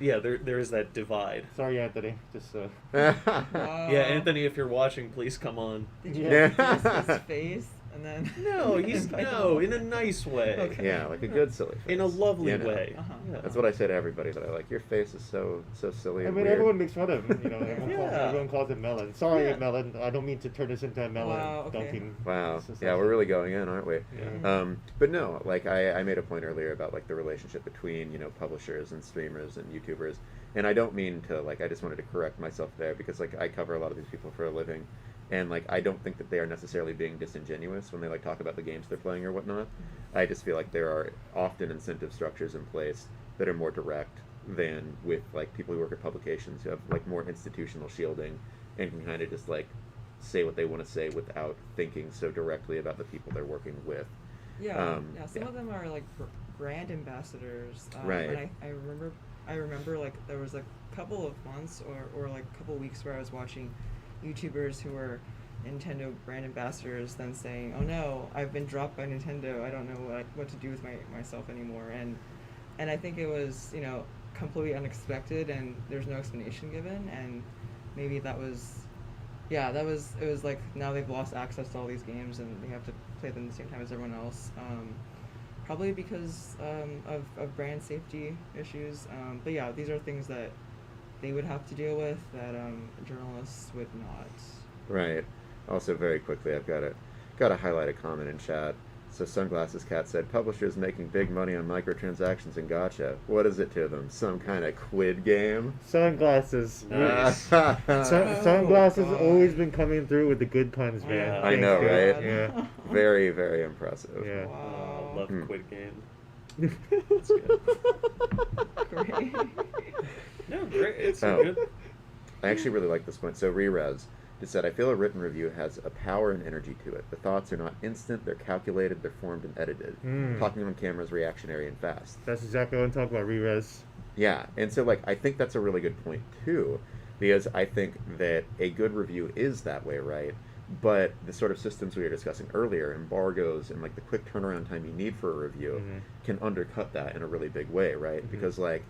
yeah, there is that divide.
Sorry, Anthony. Just
Wow.
Yeah, Anthony, if you're watching, please come on.
Did you
Yeah.
kiss his face and then?
No, he's no, in a nice way.
Okay.
Yeah, like a good silly face.
In a lovely
You know?
way.
Uh-huh.
Yeah.
That's what I say to everybody that I like. Your face is so silly.
I
and
mean,
weird.
everyone makes fun of him. You know,
Yeah.
everyone calls him Melon. Sorry,
Yeah.
Melon. I don't mean to turn this into a Melon
Wow, okay.
dunking.
Wow.
society.
Yeah, we're really going in, aren't we?
Yeah.
But no, like I made a point earlier about like the relationship between, you know, publishers and streamers and YouTubers. And I don't mean to like, I just wanted to correct myself there, because like I cover a lot of these people for a living. And like I don't think that they are necessarily being disingenuous when they like talk about the games they're playing or whatnot. I just feel like there are often incentive structures in place that are more direct than with like people who work at publications who have like more institutional shielding and can kind of just like say what they want to say without thinking so directly about the people they're working with.
Yeah, some
yeah.
of them are like brand ambassadors.
Right.
And I remember like there was a couple of months or like a couple of weeks where I was watching YouTubers who were Nintendo brand ambassadors then saying, "Oh no, I've been dropped by Nintendo. I don't know what to do with myself anymore." And I think it was, you know, completely unexpected, and there's no explanation given, and maybe it was like now they've lost access to all these games and they have to play them at the same time as everyone else. Probably because of brand safety issues. But yeah, these are things that they would have to deal with that journalists would not.
Right. Also, very quickly, I've got to highlight a comment in chat. So Sunglasses Cat said, publishers making big money on microtransactions and gacha. What is it to them? Some kind of quid game?
Sunglasses.
Nice.
Sunglasses
God.
always been coming through with the good puns, man.
Yeah.
I
Thanks,
know,
dude.
right?
Yeah.
Very, very impressive.
Yeah.
Wow.
Love
Hmm.
Quid Game. That's good.
Great.
No, great. It's
Oh.
good.
I actually really like this point. So Rerez just said, I feel a written review has a power and energy to it. The thoughts are not instant, they're calculated, they're formed and edited. Talking on camera is reactionary and fast.
That's exactly what I'm talking about, re-res.
Yeah, and so like I think that's a really good point too, because I think that a good review is that way, right? But the sort of systems we were discussing earlier, embargoes and like the quick turnaround time you need for a review, can undercut that in a really big way, right? Because like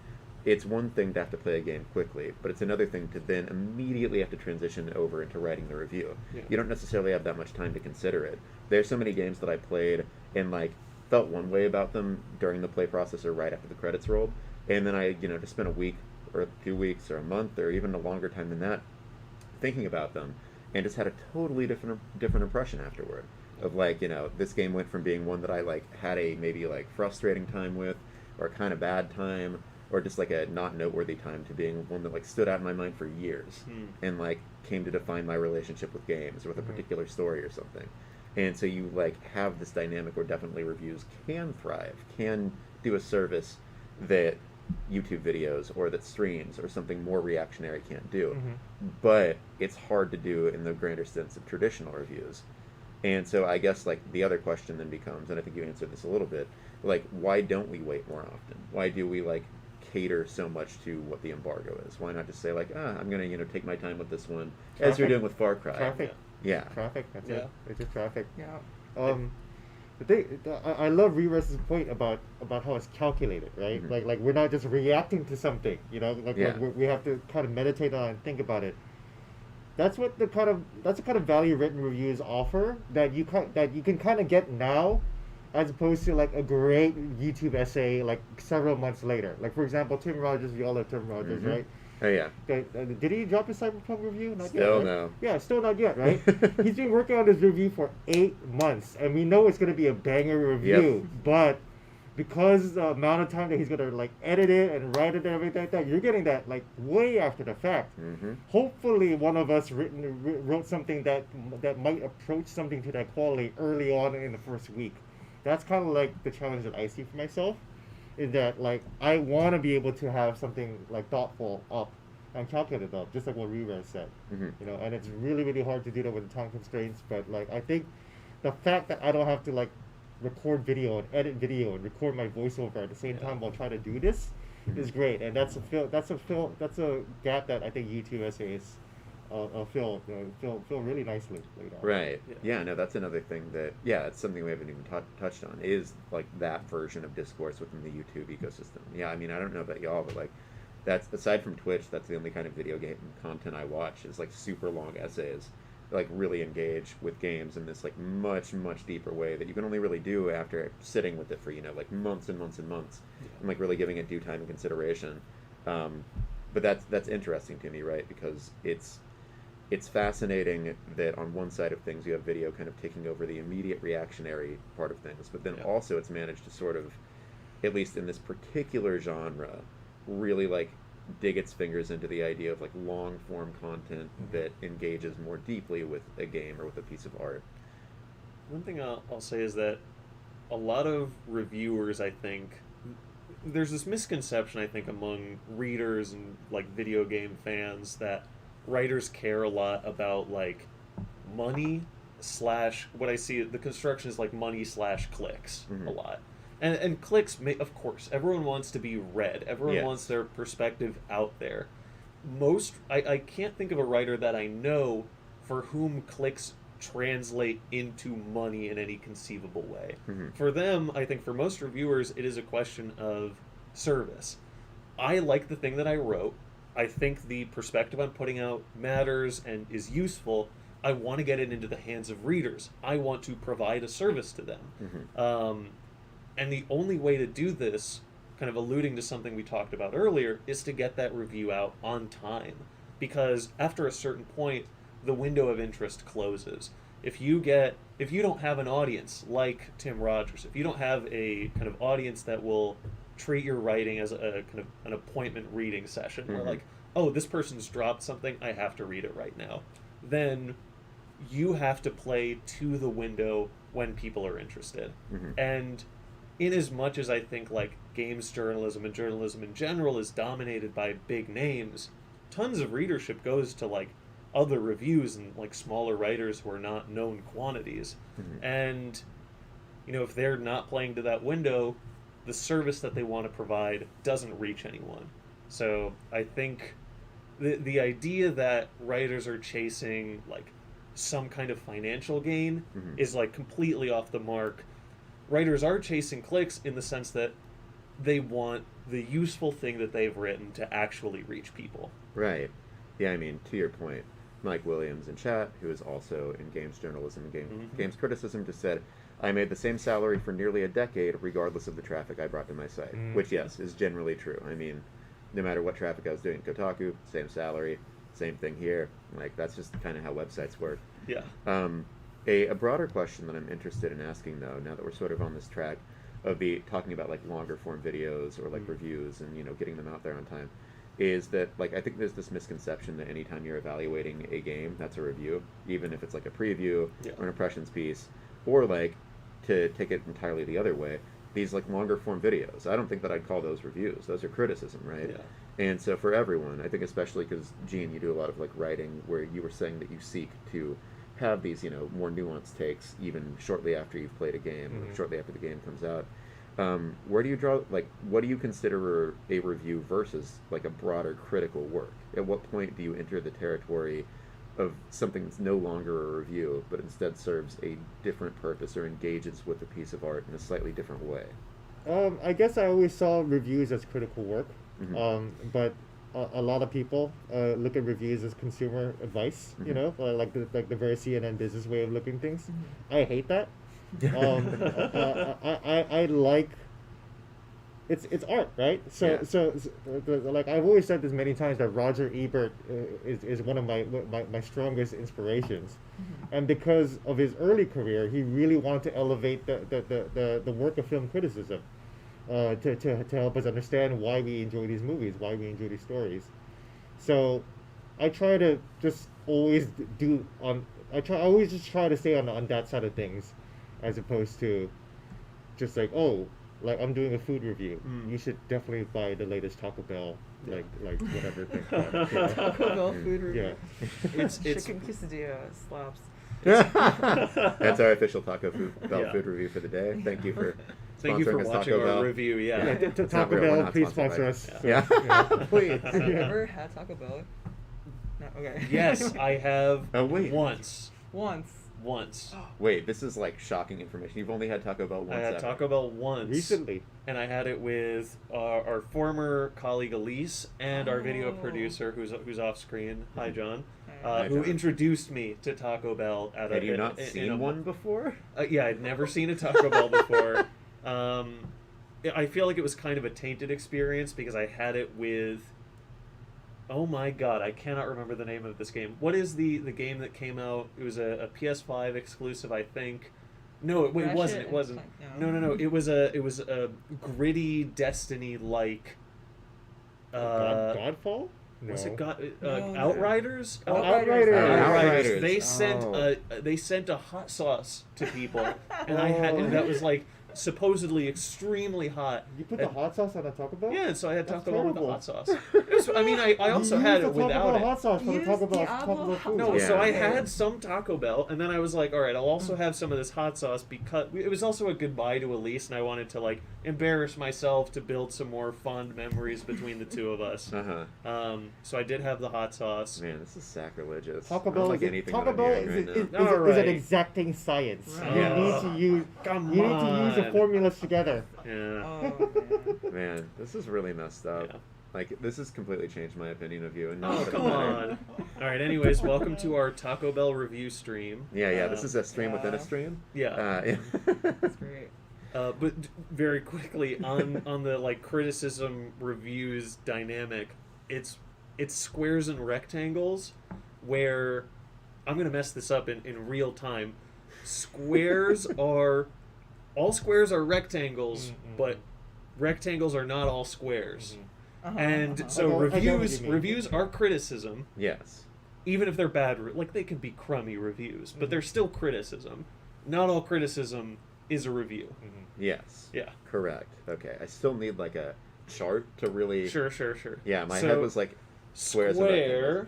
it's one thing to have to play a game quickly, but it's another thing to then immediately have to transition over into writing the review.
Yeah.
You don't necessarily have that much time to consider it. There's so many games that I played and like felt one way about them during the play process or right after the credits rolled, and then I, just spent a week or 2 weeks or a month or even a longer time than that thinking about them, and just had a totally different impression afterward of like, this game went from being one that I like had a maybe like frustrating time with or a kind of bad time or just like a not noteworthy time to being one that like stood out in my mind for years and like came to define my relationship with games or with a particular story or something. And so you like have this dynamic where definitely reviews can thrive, can do a service that YouTube videos or that streams or something more reactionary can't do. But it's hard to do in the grander sense of traditional reviews. And so I guess like the other question then becomes, and I think you answered this a little bit, like why don't we wait more often? Why do we like cater so much to what the embargo is? Why not just say like, I'm gonna take my time with this one, as you're doing with Far Cry?
Traffic.
Yeah.
Traffic. That's
Yeah.
it. It's just traffic.
Yeah.
I love Re-Res's point about how it's calculated, right? Like we're not just reacting to something, like we have to kind of meditate on it and think about it. That's the kind of value written reviews offer that you can kind of get now, as opposed to like a great YouTube essay like several months later. Like for example, Tim Rogers, we all love Tim Rogers, right?
Oh yeah.
Did he drop his Cyberpunk review? Not
Still
yet, right?
no.
Yeah, still not yet, right? He's been working on this review for 8 months, and we know it's going to be a banger review. But because the amount of time that he's going to like edit it and write it and everything like that, you're getting that like way after the fact. Hopefully, one of us wrote something that might approach something to that quality early on in the first week. That's kind of like the challenge that I see for myself. Is that like I want to be able to have something like thoughtful up and calculated up, just like what Re-Res said. And it's really, really hard to do that with the time constraints. But like I think the fact that I don't have to like record video and edit video and record my voiceover at the same time while trying to do this is great. And that's a gap that I think YouTube essays fill really nicely later on.
Right. Yeah. No, that's another thing that it's something we haven't even touched on is like that version of discourse within the YouTube ecosystem. Yeah, I mean, I don't know about y'all, but like that's aside from Twitch, that's the only kind of video game content I watch is like super long essays, like really engage with games in this like much deeper way that you can only really do after sitting with it for like months and months and months and like really giving it due time and consideration. But that's interesting to me, right? Because it's fascinating that on one side of things you have video kind of taking over the immediate reactionary part of things, but then also it's managed to sort of, at least in this particular genre, really like dig its fingers into the idea of like long form content that engages more deeply with a game or with a piece of art.
One thing I'll say is that a lot of reviewers, I think, there's this misconception, I think, among readers and like video game fans that writers care a lot about like money / what I see the construction is like money / clicks a lot, and clicks of course everyone wants to be read, everyone wants their perspective out there. I can't think of a writer that I know for whom clicks translate into money in any conceivable way. For them, I think for most reviewers it is a question of service. I like the thing that I wrote. I think the perspective I'm putting out matters and is useful. I want to get it into the hands of readers. I want to provide a service to them. And the only way to do this, kind of alluding to something we talked about earlier, is to get that review out on time. Because after a certain point, the window of interest closes. If you don't have an audience like Tim Rogers, if you don't have a kind of audience that will treat your writing as a kind of an appointment reading session where like, oh, this person's dropped something, I have to read it right now, then you have to play to the window when people are interested. And in as much as I think like games journalism and journalism in general is dominated by big names, tons of readership goes to like other reviews and like smaller writers who are not known quantities.
Mhm.
And if they're not playing to that window, the service that they want to provide doesn't reach anyone. So I think the idea that writers are chasing like some kind of financial gain
Mhm.
is like completely off the mark. Writers are chasing clicks in the sense that they want the useful thing that they've written to actually reach people.
Right. Yeah, I mean, to your point, Mike Williams in chat, who is also in games journalism and
Mhm.
games criticism, just said, I made the same salary for nearly a decade, regardless of the traffic I brought to my site.
Mm.
Which, yes, is generally true. I mean, no matter what traffic I was doing at Kotaku, same salary, same thing here. Like, that's just kind of how websites work.
Yeah.
A broader question that I'm interested in asking, though, now that we're sort of on this track of talking about like longer form videos or like
Mm.
reviews and getting them out there on time, is that like I think there's this misconception that anytime you're evaluating a game, that's a review, even if it's like a preview
Yeah.
or an impressions piece, or like to take it entirely the other way, these like longer form videos. I don't think that I'd call those reviews. Those are criticism, right?
Yeah.
And so for everyone, I think especially because Gene, you do a lot of like writing where you were saying that you seek to have these more nuanced takes even shortly after you've played a game, or
Mhm.
shortly after the game comes out. Where do you draw, like, what do you consider a review versus like a broader critical work? At what point do you enter the territory of something that's no longer a review but instead serves a different purpose or engages with a piece of art in a slightly different way?
I guess I always saw reviews as critical work,
Mhm.
but a lot of people look at reviews as consumer advice. You know, like the very CNN business way of looking at things. I hate that. I like it's art, right? So
Yeah.
like I've always said this many times that Roger Ebert is one of my strongest inspirations, and because of his early career, he really wanted to elevate the work of film criticism, to help us understand why we enjoy these movies, why we enjoy these stories. So I try to just always I always just try to stay on that side of things, as opposed to just like, oh, like I'm doing a food review.
Mm.
You should definitely buy the latest Taco Bell,
Yeah.
like whatever thing.
Taco Bell food review.
Yeah.
It's
Chicken quesadilla slaps.
That's our official Taco Bell
Yeah.
food review for the day. Thank you for
Thank you for
sponsoring us,
watching
Taco
our
Bell.
review. Yeah.
Yeah,
It's not
Taco
real, we're
Bell,
not
please
sponsored
sponsor
by-
us.
Yeah, please.
Have you ever had Taco Bell? No. Okay.
Yes, I have.
Oh, wait.
Once.
Once.
Wait, this is like shocking information. You've only had Taco Bell once.
I had
ever.
Taco Bell once.
Recently.
And I had it with our former colleague Elise and our video
Oh.
producer who's off screen. Hi, John.
Hi,
Who
John.
introduced me to Taco Bell at
Had
a.
you not
in
seen
a-
one before?
Yeah, I'd never seen a Taco Bell before. I feel like it was kind of a tainted experience because I had it with. Oh my god, I cannot remember the name of this game. What is the game that came out? It was a PS5 exclusive, I think. No, it wasn't.
Ratchet
It
and
wasn't.
Clank,
No. It was a gritty Destiny like.
Godfall? No.
Was it
No.
Outriders?
Oh, Outriders.
Outriders.
They
Oh.
sent a hot sauce to people, and and that was like supposedly extremely hot.
You put the hot sauce on a Taco Bell?
Yeah, and so I had
That's
Taco Bell with the
terrible.
hot sauce. I also
You
had
used
it
the Taco
without
Bell
it.
hot sauce for the
Use
Taco Bell
Diablo
food.
No,
Yeah.
so I had some Taco Bell, and then I was like, all right, I'll also have some of this hot sauce because it was also a goodbye to Elise, and I wanted to like embarrass myself to build some more fond memories between the two of us. So I did have the hot sauce.
Man, this is sacrilegious.
Taco
I don't
Bell
like
is
anything
Taco
that I'm
Bell
hearing
is,
right
is,
now.
is,
All
is an
right.
exacting science.
Right.
You
Yeah.
need to use
Come
you need to use the
on.
formulas together.
Yeah.
Oh man.
Man, this is really messed up.
Yeah.
Like, this has completely changed my opinion of you. And
Oh,
not for the
come
better.
on. All right, anyways, welcome to our Taco Bell review stream.
Yeah, this is a stream within a
Yeah.
stream.
Yeah.
That's great.
Very quickly on the like criticism reviews dynamic, it's squares and rectangles where I'm gonna mess this up in real time. Squares are all squares are rectangles, but rectangles are not all squares.
Uh-huh,
And
uh-huh.
so
I know what you mean.
reviews are criticism,
Yes.
even if they're bad. Like they can be crummy reviews, but they're still criticism. Not all criticism is a review.
Yes.
Yeah.
Correct. Okay. I still need like a chart to really.
Sure.
Yeah, my
So-
head was like Squares and
square,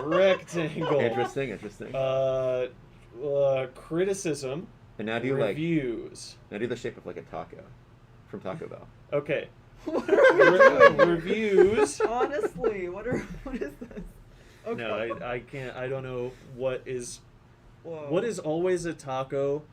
rectangle.
Interesting.
Criticism.
And now do you like
reviews.
now do the shape of like a taco from Taco Bell.
Okay.
What are you doing?
Reviews.
Honestly, what is this? Okay.
No, I can't. I don't know what is.
Whoa.
What is always a taco,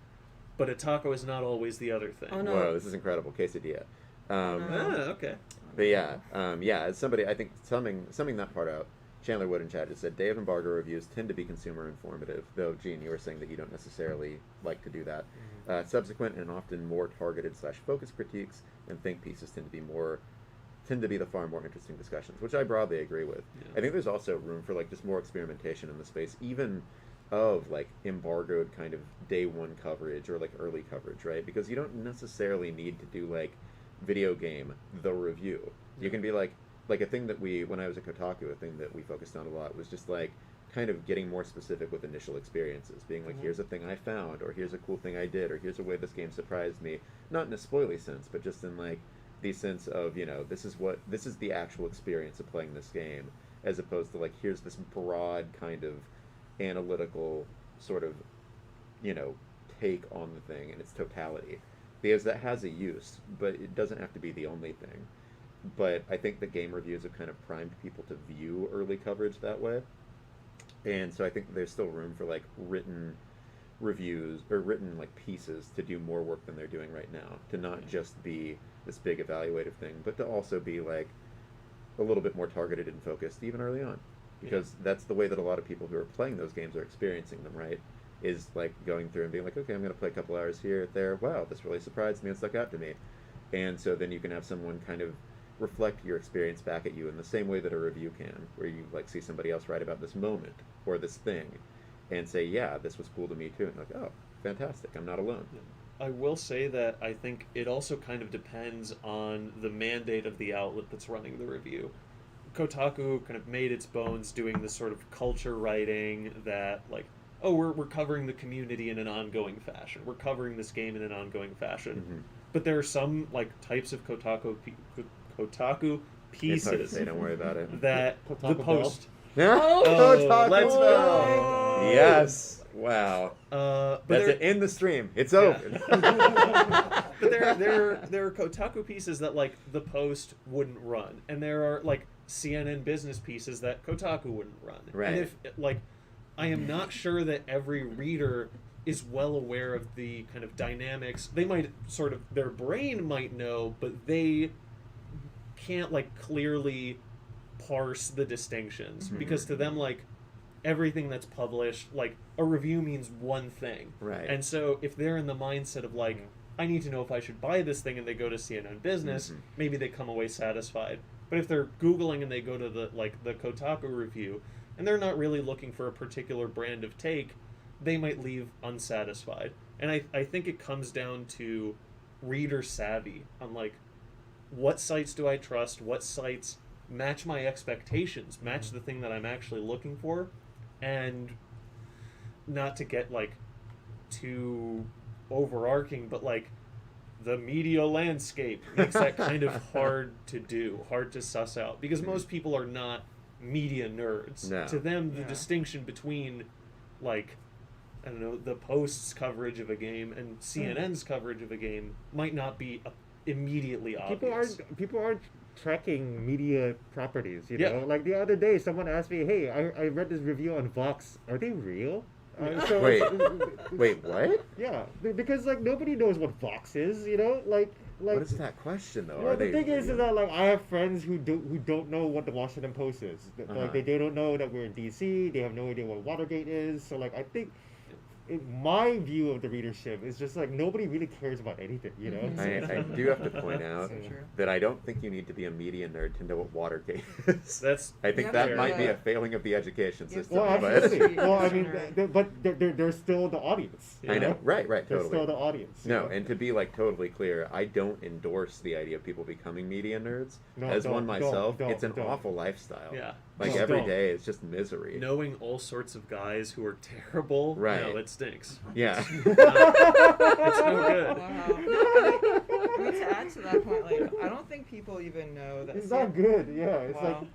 but a taco is not always the other thing.
Oh, no.
Whoa, this is incredible. Quesadilla.
No.
Okay.
But yeah, as somebody, I think summing that part out, Chandler Wood in chat just said, Day of Embargo reviews tend to be consumer informative, though, Gene, you were saying that you don't necessarily like to do that. Subsequent and often more targeted / focused critiques and think pieces tend to be the far more interesting discussions, which I broadly agree with.
Yeah.
I think there's also room for like just more experimentation in the space, even of like embargoed kind of day one coverage or like early coverage, right? Because you don't necessarily need to do like video game the review. You can be like a thing that when I was at Kotaku, a thing that we focused on a lot was just like kind of getting more specific with initial experiences, being like, here's a thing I found, or here's a cool thing I did, or here's a way this game surprised me, not in a spoily sense, but just in like the sense of, this is the actual experience of playing this game, as opposed to like, here's this broad kind of analytical sort of, take on the thing in its totality. Because that has a use, but it doesn't have to be the only thing. But I think the game reviews have kind of primed people to view early coverage that way. And so I think there's still room for like written reviews or written like pieces to do more work than they're doing right now. To not just be this big evaluative thing, but to also be like a little bit more targeted and focused even early on. Because that's the way that a lot of people who are playing those games are experiencing them, right? Is like going through and being like, okay, I'm going to play a couple hours here, there. Wow, this really surprised me and stuck out to me. And so then you can have someone kind of reflect your experience back at you in the same way that a review can, where you like see somebody else write about this moment or this thing and say, yeah, this was cool to me too. And like, oh, fantastic, I'm not alone.
I will say that I think it also kind of depends on the mandate of the outlet that's running the review. Kotaku kind of made its bones doing this sort of culture writing that, like, oh, we're covering the community in an ongoing fashion. We're covering this game in an ongoing fashion.
Mm-hmm.
But there are some like types of Kotaku
It's hard to
pieces
say, don't worry about it.
that the
Kotaku
post.
Oh,
let's
go!
Yes. Wow.
But
That's
there,
it. In the stream. It's
Yeah.
open.
but there are Kotaku pieces that like the Post wouldn't run, and there are like CNN business pieces that Kotaku wouldn't run.
Right.
And if like, I am not sure that every reader is well aware of the kind of dynamics. They might sort of, their brain might know, but they can't like clearly parse the distinctions, because to them, like, everything that's published, like, a review means one thing.
Right.
And so if they're in the mindset of like, I need to know if I should buy this thing, and they go to CNN Business, maybe they come away satisfied. But if they're Googling and they go to the Kotaku review, and they're not really looking for a particular brand of take, they might leave unsatisfied. And I think it comes down to reader savvy on like, what sites do I trust? What sites match my expectations, match the thing that I'm actually looking for, and not to get like too overarching, but like the media landscape makes that kind of hard to do, hard to suss out, because most people are not media nerds.
No.
To them, the distinction between like, I don't know, the Post's coverage of a game and CNN's coverage of a game might not be immediately obvious.
People aren't tracking media properties, you
Yeah.
know? Like the other day, someone asked me, hey, I read this review on Vox. Are they real? So
Wait, what?
yeah, because like nobody knows what Vox is, you know? Like
What is that question though?
well,
Are
the
they
thing is
real?
that like I have friends who don't know what the Washington Post is.
Uh-huh.
Like they don't know that we're in DC. They have no idea what Watergate is. So like I think my view of the readership is just like nobody really cares about anything, you know.
I do have to point out
So true.
that I don't think you need to be a media nerd to know what Watergate is.
That's
I think
Yeah,
that
fair.
might be
Yeah.
a failing of the education
Yeah.
system.
Well,
but
absolutely. Well, I mean,
Nerd.
but they're still the audience. you
I know, right,
They're
totally.
still the audience. you
No,
know?
and to be like totally clear, I don't endorse the idea of people becoming media nerds.
No,
As
don't,
one myself,
don't,
it's an
don't.
awful lifestyle.
Yeah.
Like
No,
every
don't.
day, it's just misery.
knowing all sorts of guys who are terrible.
Right.
No, it stinks.
Yeah.
It's no good.
Wow. I mean, to add to that point, like, I don't think people even know that.
It's not good. Yeah, it's
Wow.
like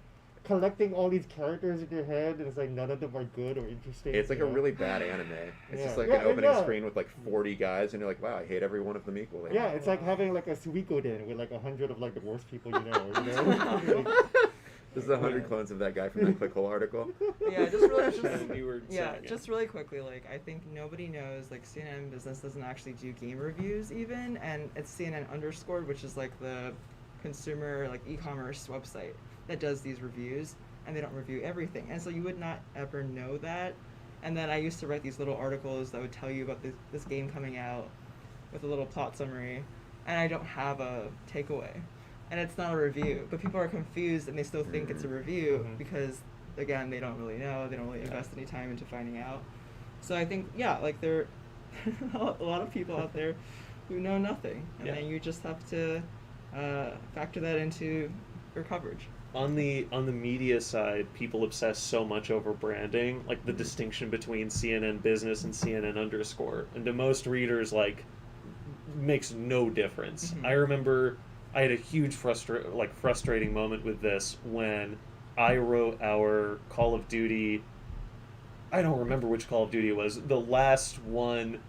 collecting all these characters in your head, and it's like none of them are good or interesting.
It's like
you
a
know?
really bad anime. It's
Yeah.
just like
Yeah,
an opening
yeah.
screen with like 40 guys, and you're like, wow, I hate every one of them equally.
Yeah, it's like having like a Suikoden with like 100 of like the worst people you know.
This is 100 clones of that guy from that Clickhole article.
Yeah, just really,
Shannon, you were
yeah,
saying it.
just really quickly. Like, I think nobody knows. Like, CNN Business doesn't actually do game reviews even, and it's CNN underscored, which is like the consumer like e-commerce website that does these reviews, and they don't review everything. And so you would not ever know that. And then I used to write these little articles that would tell you about this game coming out with a little plot summary, and I don't have a takeaway. And it's not a review, but people are confused and they still think it's a review
Mhm.
because, again, they don't really know. They don't really invest any time into finding out. So I think, yeah, like there are a lot of people out there who know nothing, and
Yeah.
then you just have to factor that into your coverage.
On the media side, people obsess so much over branding, like the distinction between CNN Business and CNN underscore, and to most readers, like, makes no difference.
Mhm.
I remember I had a huge frustrating moment with this when I wrote our Call of Duty. I don't remember which Call of Duty it was. The last one.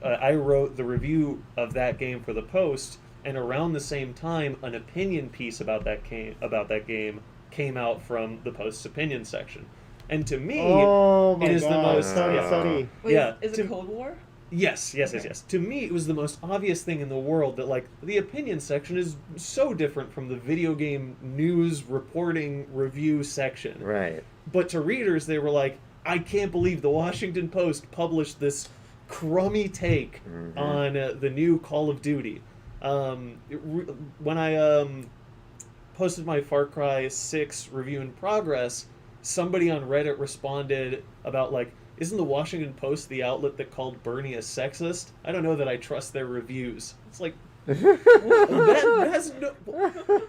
I wrote the review of that game for the Post, and around the same time, an opinion piece about that game came out from the Post's opinion section. And to me,
Oh my
it is
god!
the most.
Sorry.
Wait,
Yeah,
is
to-
it Cold War?
Yes. To me, it was the most obvious thing in the world that, like, the opinion section is so different from the video game news reporting review section.
Right.
But to readers, they were like, I can't believe the Washington Post published this crummy take on the new Call of Duty. When I posted my Far Cry 6 review in progress, somebody on Reddit responded about, like, isn't the Washington Post the outlet that called Bernie a sexist? I don't know that I trust their reviews. It's like, that has no...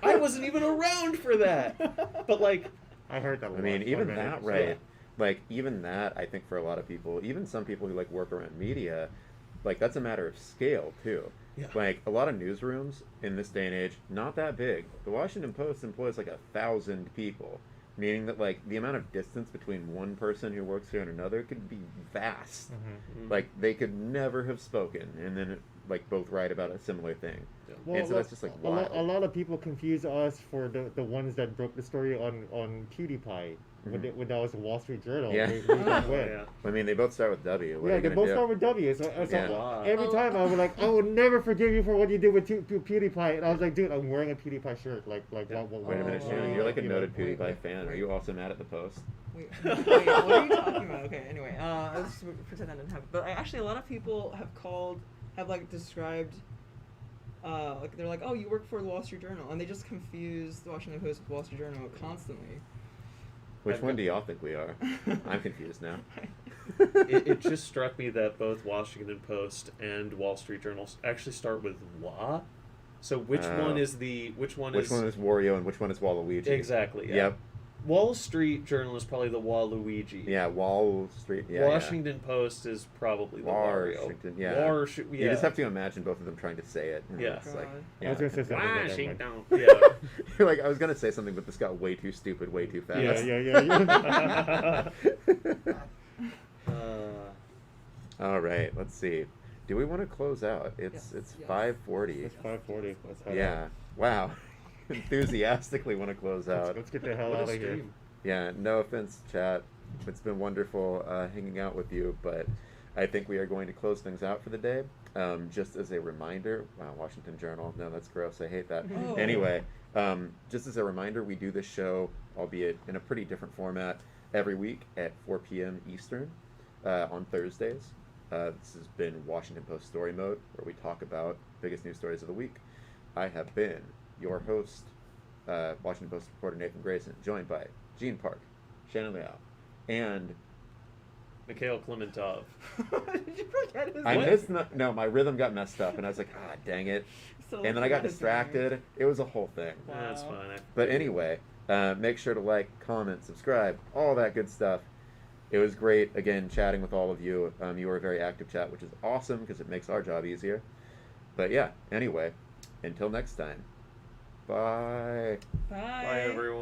I wasn't even around for that. But, like...
I heard that.
I mean, even
already.
that, right? Like, even that, I think for a lot of people, even some people who, like, work around media, like, that's a matter of scale, too.
Yeah.
Like, a lot of newsrooms in this day and age, not that big. The Washington Post employs, like, 1,000 people. Meaning that, like, the amount of distance between one person who works here and another could be vast. Like, they could never have spoken and then, like, both write about a similar thing.
Well,
and so that's just, like, wild.
a lot of people confuse us for the ones that broke the story on PewDiePie when that was the Wall Street Journal.
Yeah.
Way back when.
Yeah.
I mean, they both start with W. What are
Yeah,
you
they
gonna
both
do?
start with W. So
Yeah.
Wow.
every time I was like, I will never forgive you for what you did with PewDiePie. And I was like, dude, I'm wearing a PewDiePie shirt. Like,
Yeah.
what?
Wait a minute,
Oh,
Shannon. You're like a
you know,
noted PewDiePie
wait,
fan. Are
wait.
you also mad at the Post?
Wait, what are you talking about? Okay, anyway, let's pretend that didn't happen. But actually, a lot of people have like described, like they're like, oh, you work for the Wall Street Journal, and they just confuse the Washington Post with the Wall Street Journal constantly.
Which
I've
one
got-
do y'all think we are? I'm confused now.
It just struck me that both Washington Post and Wall Street Journal actually start with Wa. So which one is
Which one is Wario and which one is Waluigi?
Exactly. Yeah.
Yep.
Wall Street Journal is probably the Waluigi.
Yeah, Wall Street. Yeah,
Washington Post is probably the Wario.
Washington, yeah.
Yeah.
You just have to imagine both of them trying to say it. and
Yeah.
it's like,
God.
I was gonna say something. but never mind.
Washington. Yeah.
You're like, I was gonna say something, but this got way too stupid, way too fast.
Yeah.
All right, let's see. Do we want to close out? It's
Yes.
5:40.
It's 5:40. Let's head
Yeah. Wow. Enthusiastically want to close
out.
out.
Let's get the hell
What a
out of here.
stream.
Yeah, no offense, chat. It's been wonderful hanging out with you, but I think we are going to close things out for the day. Just as a reminder, wow, Washington Journal. No, that's gross. I hate that.
Oh.
Anyway, just as a reminder, we do this show, albeit in a pretty different format, every week at 4 p.m. Eastern on Thursdays. This has been Washington Post Story Mode, where we talk about biggest news stories of the week. I have been your host, Washington Post reporter Nathan Grayson, joined by Gene Park, Shannon Liao, and
Mikhail Klimentov.
Did you forget his
I
name?
missed no, my rhythm got messed up, and I was like, dang it,
So
and then I got
forgot his
distracted.
name.
It was a whole thing.
Wow.
That's fine.
But anyway, make sure to like, comment, subscribe, all that good stuff. It was great, again, chatting with all of you. You were a very active chat, which is awesome because it makes our job easier. But yeah, anyway, until next time, bye.
Bye.
Bye, everyone.